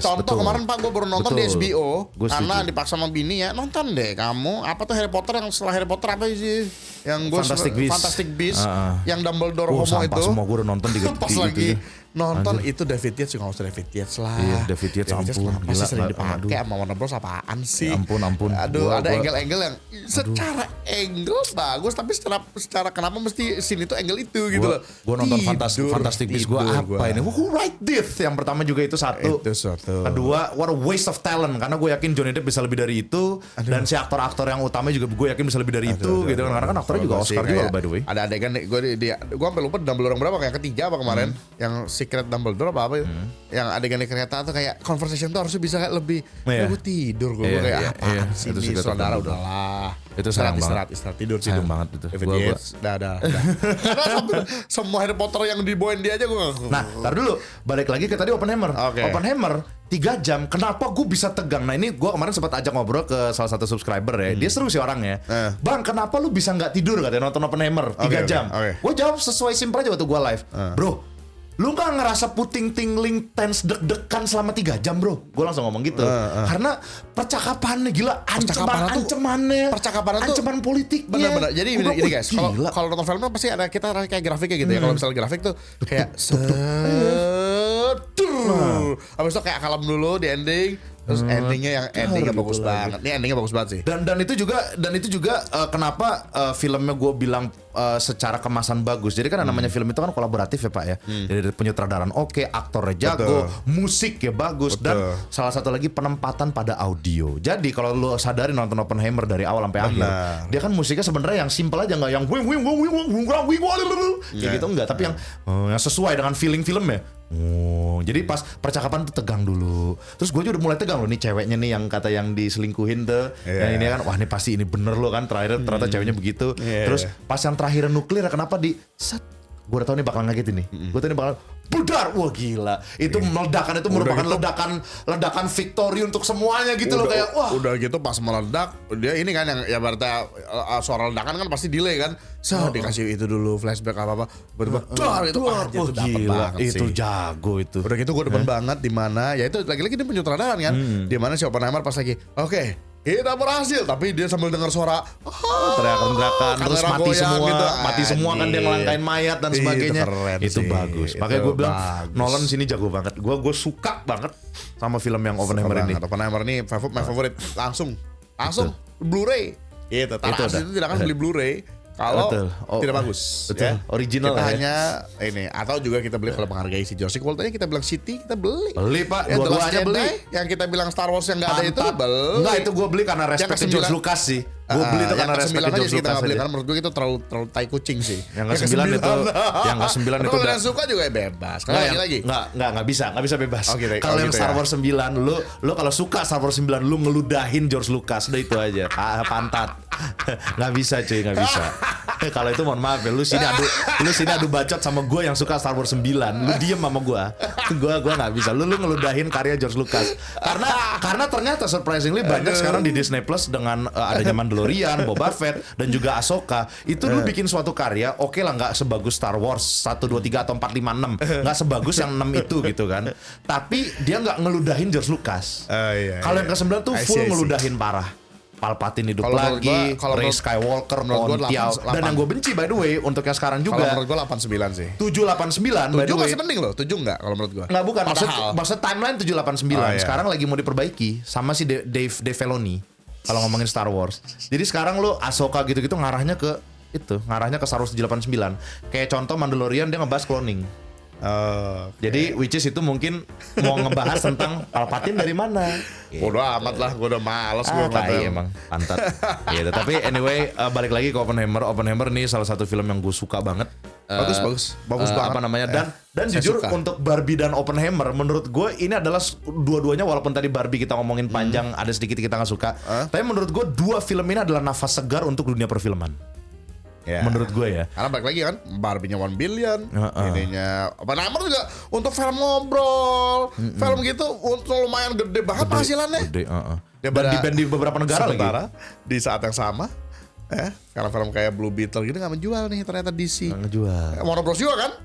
Contoh kemarin Pak, gue baru nonton di HBO karena dipaksa sama bini ya, nonton deh kamu apa tuh Harry Potter, yang setelah Harry Potter apa sih yang gue Fantastic Beasts yang Dumbledore homo itu. Semua gue udah nonton pas lagi nonton itu David Yates, juga nggak usah David Yates lah. Iya, David Yates ampun, masih sering dipakai sama Warner Bros, apaan sih? Ampun. Aduh, ada angle-angle yang secara angle bagus, tapi secara kenapa mesti scene itu angle itu gitu loh. Gue nonton Fantastic Beasts, gue apa ini? Who write this? Yang pertama juga itu satu. Kedua, what a waste of talent, karena gue yakin Johnny Depp bisa lebih dari itu. Dan si aktor-aktor yang utama juga gue yakin bisa lebih dari itu gitu kan. Karena kan aktornya juga Oscar juga by the way. Ada adegan gue sampai lupa Dumbledore yang berapa, kayak ketiga apa kemarin, yang Secret Dumbledore apa itu, yang adegan di kereta tuh kayak conversation tuh harusnya bisa kayak lebih. Gue tidur gue kayak apaan sih ini, saudara udahlah. Itu istirahat tidur banget itu. Dah. Karena semua Harry Potter yang dibawain dia aja gue. Nah, tar dulu, balik lagi ke tadi Oppenheimer. Oppenheimer 3 jam, kenapa gue bisa tegang? Nah ini gue kemarin sempat ajak ngobrol ke salah satu subscriber ya. Dia seru sih orangnya. Bang, kenapa lu bisa nggak tidur katanya nonton Oppenheimer 3 jam? Gue jawab sesuai simpel aja waktu gue live. Bro, lu gak ngerasa puting tingling tense deg-degan selama 3 jam bro? Gue langsung ngomong gitu. Karena percakapannya gila, ancamannya ancaman politiknya. Bener-bener. Jadi ini guys, kalau nonton film pasti ada kita kayak grafiknya gitu ya. Kalau misalnya grafik tuh kayak habis itu kayak kalem dulu di ending. Terus endingnya bagus banget. Ini endingnya bagus banget sih. Dan itu juga kenapa filmnya gue bilang secara kemasan bagus. Jadi kan namanya film itu kan kolaboratif ya Pak ya. Jadi penyutradaran oke, aktornya jago, musik ya bagus, dan salah satu lagi penempatan pada audio. Jadi kalau lo sadari nonton Oppenheimer dari awal sampai akhir, dia kan musiknya sebenarnya yang simple aja, nggak yang kayak gitu enggak, tapi yang sesuai dengan feeling filmnya. Jadi pas percakapan tuh tegang dulu. Terus gue juga udah mulai tegang. bilang loh nih ceweknya nih yang kata yang diselingkuhin tuh. Yang ini kan wah ini pasti ini bener loh kan terakhir ternyata ceweknya begitu. Terus pas yang terakhir nuklir kenapa di set gue udah tau nih bakal ngagetin nih. Gue tau nih bakal budar. Wah gila. Itu meledakan itu merupakan gitu, ledakan victory untuk semuanya gitu loh kayak wah. Udah gitu pas meledak dia ini kan yang ya berarti suara ledakan kan pasti delay kan. Dikasih itu dulu flashback apa tiba-tiba itu aja tuh dapet banget sih. Itu jago itu. Udah gitu gue demen banget di mana ya itu lagi-lagi dia penyutradaraan kan. Di mana si Oppenheimer pas lagi oke, kita berhasil, tapi dia sambil dengar suara teriakan-teriakan terus mati semua gitu. Mati semua kan dia ngelangkain mayat dan sebagainya. Itu bagus. Makanya gue bilang Nolan sini jago banget. Gue suka banget sama film yang Oppenheimer ini. Oppenheimer ini my favorite. Langsung Blu-ray. Gitu. Itu tidak akan beli Blu-ray kalau tidak bagus. Betul. Ya. Original kita ya. hanya ini atau juga kita beli kalau menghargai si Jurassic World aja kita bilang City kita beli. Beli Pak, Ya, dua-duanya beli. Yang kita bilang Star Wars yang nggak ada itu beli. Enggak, itu gue beli karena respect ke George Lucas sih. Gue beli itu karena respect ke George Lucas aja. aja. Karena menurut gue itu terlalu tai kucing sih. Yang ke-9 itu Kalau udah yang suka juga bebas. Kalau lagi Nggak bisa bebas. Kalau yang gitu Star ya. Wars 9 lu kalau suka Star Wars 9 lu ngeludahin George Lucas, udah itu aja. Pantat. Nggak bisa cuy, nggak bisa. Kalau itu mohon maaf ya, lu sini adu bacot sama gue yang suka Star Wars 9. Lu diem sama gue. Gue nggak bisa. Lu ngeludahin karya George Lucas. Karena ternyata surprisingly banyak sekarang di Disney Plus dengan adanya Mandalorian, Boba Fett dan juga Ahsoka. Itu lu bikin suatu karya, oke lah nggak sebagus Star Wars 1 2 3 atau 4 5 6. Nggak sebagus yang 6 itu gitu kan. Tapi dia nggak ngeludahin George Lucas. Kalau yang ke-9 tuh full ngeludahin parah. Palpatine hidup lagi, Rey Skywalker, Pontiac. Dan yang gue benci by the way untuk yang sekarang juga. Kalau menurut gue 89 sih. 789 by the way. 7 masih mending loh, 7 enggak kalau menurut gue. Nggak bukan, maksud timeline 789. Sekarang lagi mau diperbaiki sama si Dave Filoni. Kalau ngomongin Star Wars. Jadi sekarang lo Ahsoka gitu-gitu ngarahnya ke Star Wars 789. Kayak contoh Mandalorian dia ngebahas cloning. Jadi which is itu mungkin mau ngebahas tentang Palpatine dari mana. Bodoh amat lah, gue udah males gue tai emang pantat. Gitu. Tapi anyway balik lagi ke Oppenheimer. Oppenheimer nih salah satu film yang gue suka banget. Bagus banget. Apa namanya dan jujur suka. untuk Barbie dan Oppenheimer menurut gue ini adalah dua-duanya walaupun tadi Barbie kita ngomongin panjang ada sedikit kita nggak suka. Tapi menurut gue dua film ini adalah nafas segar untuk dunia perfilman. Menurut gue ya. Karena balik lagi kan Barbie-nya 1 billion, ininya Oppenheimer juga untuk film ngobrol, film gitu untuk lumayan gede banget penghasilannya. Gede, dan di beberapa negara lagi. Di saat yang sama, film-film kayak Blue Beetle gitu nggak menjual nih ternyata DC. Nggak ngejual. Warner Bros juga kan?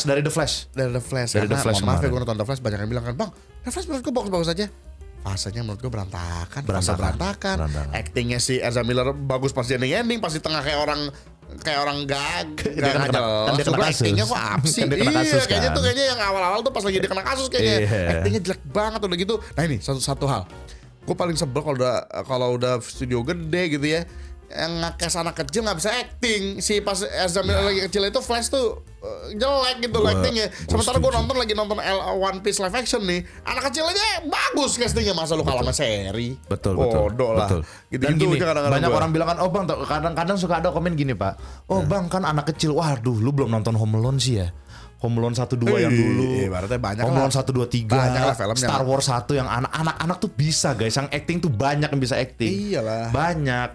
Dari The Flash. Maaf ya gue nonton The Flash banyak yang bilang kan bang, The Flash menurut gue bagus-bagus aja. Fasenya menurut gue berantakan. Actingnya si Ezra Miller bagus pas di ending, pas di tengah kayak orang gag. Dia kena kasus. Actingnya kok apa sih? Kayaknya yang awal-awal tuh pas lagi dia kena kasus kayaknya. Actingnya jelek banget udah gitu. Nah ini satu hal. Gue paling sebel kalau udah studio gede gitu ya. Yang ngakes anak kecil nggak bisa acting. Si pas Ezra Miller lagi kecil itu Flash tuh jelek gitu actingnya. Sementara gue lagi nonton One Piece live action nih, anak kecil aja bagus castingnya, masa lu kalah sama seri. Betul. Lah. Dan gini, banyak orang bilang kan, oh bang, kadang suka ada komen gini pak, oh bang kan anak kecil, waduh lu belum nonton Home Alone sih ya. Home Alone 1 2 yang dulu. Ibaratnya banyak Home Alone 1 2 3. Banyak lah filmnya. Star Wars 1 yang anak-anak tuh bisa guys, yang acting tuh banyak yang bisa acting. Iyalah. Banyak.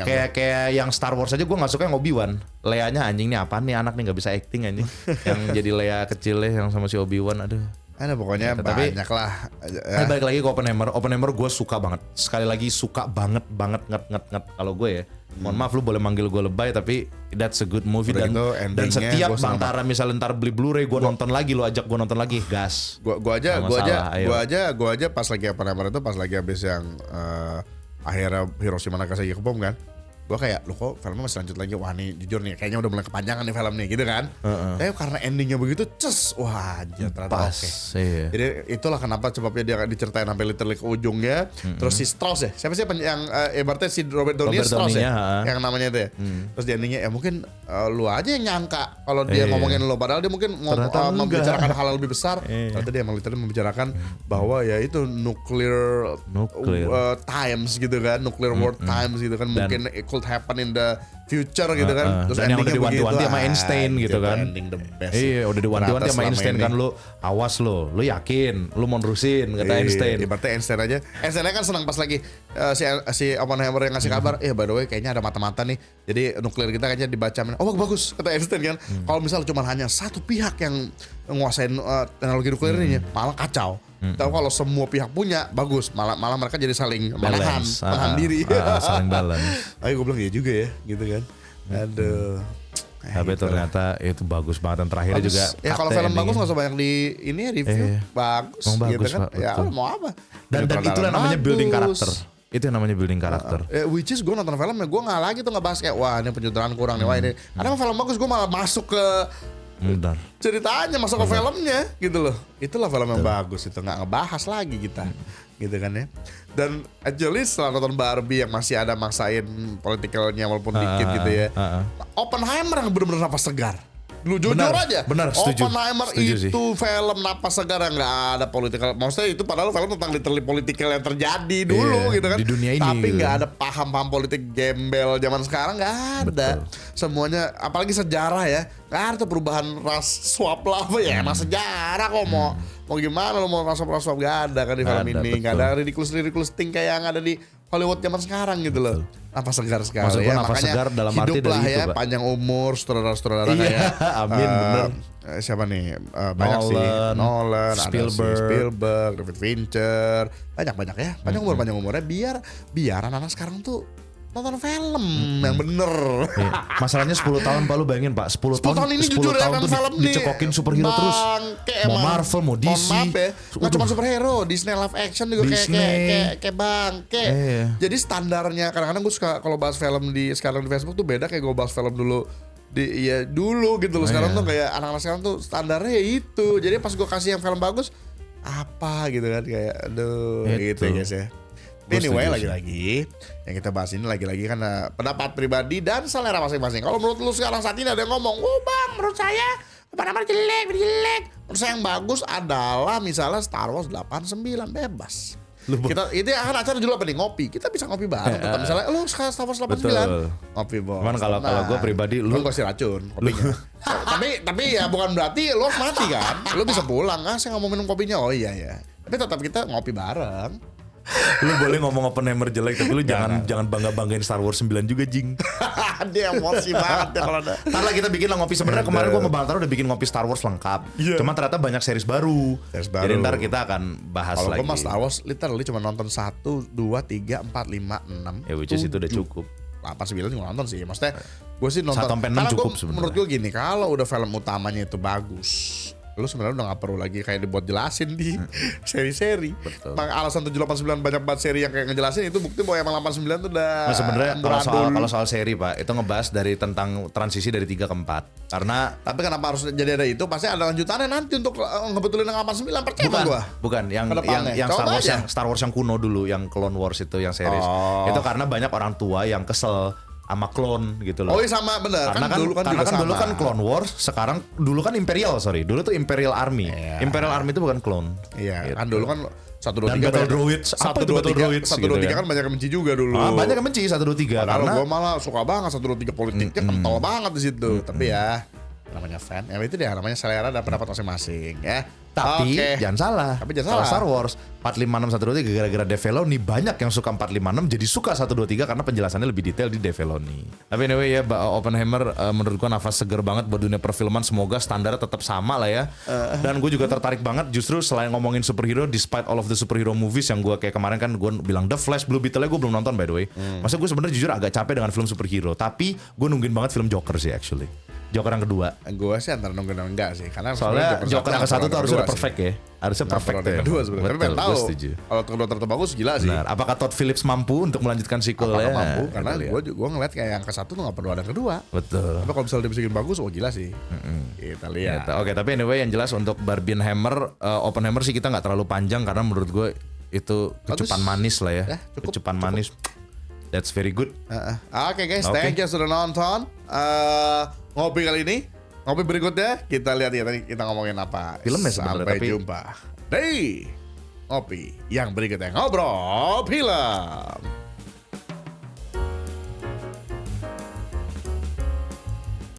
Kayak yang Star Wars aja gue nggak suka yang Obi-Wan. Leia-nya anjing nih apaan nih anak nih nggak bisa acting anjing. Yang jadi Leia kecilnya yang sama si Obi-Wan aduh. Ada pokoknya banyak lah. Balik lagi ke Oppenheimer gue suka banget. Sekali lagi suka banget nget kalau gue ya. Mohon maaf lu boleh manggil gue lebay tapi that's a good movie dan setiap Bang Tara misalnya ntar beli Blu-ray gue nonton lagi lu ajak gue nonton lagi gas. Gue aja pas lagi Oppenheimer itu pas lagi habis yang akhirnya Hiroshima Nagasaki kebom kan. Gue kayak, lu kok filmnya masih lanjut lagi? Wah nih jujur nih, kayaknya udah mulai kepanjangan nih film nih gitu kan. Tapi karena endingnya begitu, wah anjir ternyata oke. Iya. Jadi itulah kenapa sebabnya dia diceritain sampai literally ke ujungnya. Terus si Strauss ya, siapa sih yang ibaratnya si Robert Downey Strauss ya, yang namanya itu ya. Terus di endingnya ya mungkin lu aja yang nyangka kalau dia ngomongin lu, padahal dia mungkin membicarakan hal yang lebih besar. Ternyata dia emang literally membicarakan bahwa ya itu nuclear times gitu kan, nuclear war times gitu kan, mungkin could happen in the future gitu kan. Terus dan yang udah endingnya diwanti-wanti begitu, sama Einstein gitu kan. Ending the best. Iya, udah diwanti-wanti Ternyata sama Einstein selama kan, lu awas lu yakin, lu mau nerusin kata Einstein. Ibaratnya Einstein aja. Einstein kan senang pas lagi si Oppenheimer yang ngasih kabar, by the way kayaknya ada mata-mata nih. Jadi nuklir kita kayaknya dibaca. Oh bagus kata Einstein kan. Kalau misalnya cuma hanya satu pihak yang menguasain teknologi nuklir ini malah kacau. Tapi kalau semua pihak punya bagus, malah mereka jadi saling menahan diri. Saling balance. Ayo gue bilang iya juga ya, gitu kan. Aduh. Tapi ternyata itu bagus banget, dan terakhirnya juga. Ya kalau film bagus nggak usah banyak di ini ya review. Bagus, bagus gitu kan. Pak, Ya betul. mau apa? Dan itulah namanya building karakter. Itu yang namanya building karakter. Which is gue nonton film ya gue nggak lagi tuh ngebahas kayak wah ini penyutraan kurang nih, wah ini. Karena film bagus gue malah masuk ke Benar. ceritanya, masuk ke filmnya gitu loh. Itulah film yang bagus itu, nggak ngebahas lagi kita, gitu kan ya. Dan actually setelah nonton Barbie yang masih ada maksain politikalnya walaupun dikit gitu ya. Oppenheimer yang benar-benar napas segar. Lu jujur aja. Benar, setuju. Oppenheimer Setuju itu film napas segar yang nggak ada politikal. Maksudnya itu padahal film tentang literally politikal yang terjadi dulu gitu kan. Di dunia ini. Tapi gitu. nggak ada paham-paham politik gembel zaman sekarang, nggak ada. Semuanya apalagi sejarah ya. Nggak ada tuh perubahan ras swap lah apa ya. Emang sejarah kok mau gimana lo mau ras swap nggak ada kan di film ini. Nggak ada ridiculous thing kayak yang ada di Hollywood zaman sekarang gitu loh. Napas segar sekali. Maksud gua ya. napas Makanya segar dalam arti hiduplah dari itu, ya, Pak. panjang umur sutradara-sutradara Iya, kayak amin, bener. Siapa nih? Banyak sih. Nolan, Spielberg, David Fincher, banyak ya. Panjang umurnya biar anak-anak sekarang tuh nonton film yang bener. Iya. Masalahnya 10 tahun Pak, lu bayangin Pak, 10 tahun ini 10 jujur ya tahun kan tuh film nih dicekokin superhero terus. Bangke Mau emang. Marvel, mau DC. Mohon maaf ya, nggak cuma superhero, Disney live action juga kayak bangke. Jadi standarnya kadang-kadang gue suka kalau bahas film sekarang di Facebook tuh beda kayak gue bahas film dulu dulu gitu loh. Sekarang tuh kayak anak-anak sekarang tuh standarnya ya itu. Jadi pas gue kasih yang film bagus apa gitu kan kayak aduh gitu ya guys ya. Anyway, lagi-lagi yang kita bahas ini lagi-lagi karena pendapat pribadi dan selera masing-masing. Kalau menurut lu sekarang saat ini ada yang ngomong, "Oh bang, menurut saya apa-apa jelek." Menurut saya yang bagus adalah misalnya Star Wars 89 bebas. Kita itu akan acara dulu apa nih, ngopi. Kita bisa ngopi bareng. Tetap misalnya lu suka Star Wars 89. Ngopi bos. Cuman kalau gue pribadi lu kasih racun kopinya. tapi ya bukan berarti lu harus mati kan. Lu bisa pulang, saya nggak mau minum kopinya. Oh iya ya. Tapi tetap kita ngopi bareng. lu boleh ngomong Oppenheimer jelek, tapi lu jangan bangga-banggain Star Wars 9 juga, Jing. Dia emosi banget ya kalau ada. Ntar lah kita bikin lah ngopi. Sebenarnya kemarin gue sama Bang Taro udah bikin ngopi Star Wars lengkap. Cuma ternyata banyak series baru. Jadi ntar kita akan bahas kalau lagi. Kalau gue Star Wars literally cuma nonton 1, 2, 3, 4, 5, 6. Ya which is itu udah cukup. 8, 9 juga nonton sih. Maksudnya gue sih nonton. 1 sampai 6 cukup sebenarnya. Menurut gue gini, kalau udah film utamanya itu bagus, lu sebenarnya udah gak perlu lagi kayak dibuat jelasin di seri-seri. Alasan 789 banyak banget seri yang kayak ngejelasin itu bukti bahwa emang 89 tuh udah. Nah, sebenarnya kalau soal seri Pak, itu ngebahas dari tentang transisi dari 3 ke 4. Karena tapi kenapa harus jadi ada itu? Pasti ada lanjutannya nanti untuk ngebetulin yang 89, percaya sama gua. Bukan yang Star Wars yang kuno dulu, yang Clone Wars itu yang series. Itu karena banyak orang tua yang kesel sama clone gitu loh. Oh iya sama benar. Karena dulu kan Clone Wars, sekarang dulu kan Imperial, dulu tuh Imperial Army. Imperial Army itu bukan clone. Iya, gitu. kan dulu kan 1, 2, 3 Battle Droids, 1, 2, 3 kan banyak yang benci juga dulu. Banyak yang benci 1, 2, 3 karena karena gue malah suka banget 1, 2, 3 politiknya kental banget di situ. Tapi ya namanya fan, ya itu dia namanya selera dan pendapat masing-masing ya. Tapi jangan salah. Kalau Star Wars 456 123 gara-gara Dave Filoni banyak yang suka 456 jadi suka 123 karena penjelasannya lebih detail di Dave Filoni. Tapi anyway ya Oppenheimer menurut gua nafas seger banget buat dunia perfilman, semoga standarnya tetap sama lah ya. Dan gue juga tertarik banget justru selain ngomongin superhero, despite all of the superhero movies yang gue kayak kemarin kan gue bilang The Flash, Blue Beetle gue belum nonton by the way. Maksudnya gue sebenarnya jujur agak capek dengan film superhero, tapi gue nungguin banget film Joker sih actually. Joker yang kedua. Gue sih antara nungguin dan enggak sih, karena soalnya Joker yang ke-1 tuh harus udah perfect ya. Harusnya perfect ya. Kedua sebenarnya. Tapi pengen tahu. Kalau kedua ternyata bagus gila sih. Benar. Apakah Todd Phillips mampu untuk melanjutkan sequelnya? Mampu, karena gue ngeliat kayak yang ke-1 tuh nggak perlu ada kedua. Betul. Tapi kalau misalnya dia bisa bikin bagus, gila sih. Kita lihat. Oke, tapi anyway yang jelas untuk Barbenheimer, Oppenheimer sih kita nggak terlalu panjang karena menurut gue itu kecupan manis lah ya. Kecupan manis. That's very good. Oke guys, thank you sudah nonton. Ngopi kali ini. Ngopi berikutnya kita lihat ya tadi kita ngomongin apa. Filmnya sebenarnya. Sampai jumpa di ngopi yang berikutnya, ngobrol film.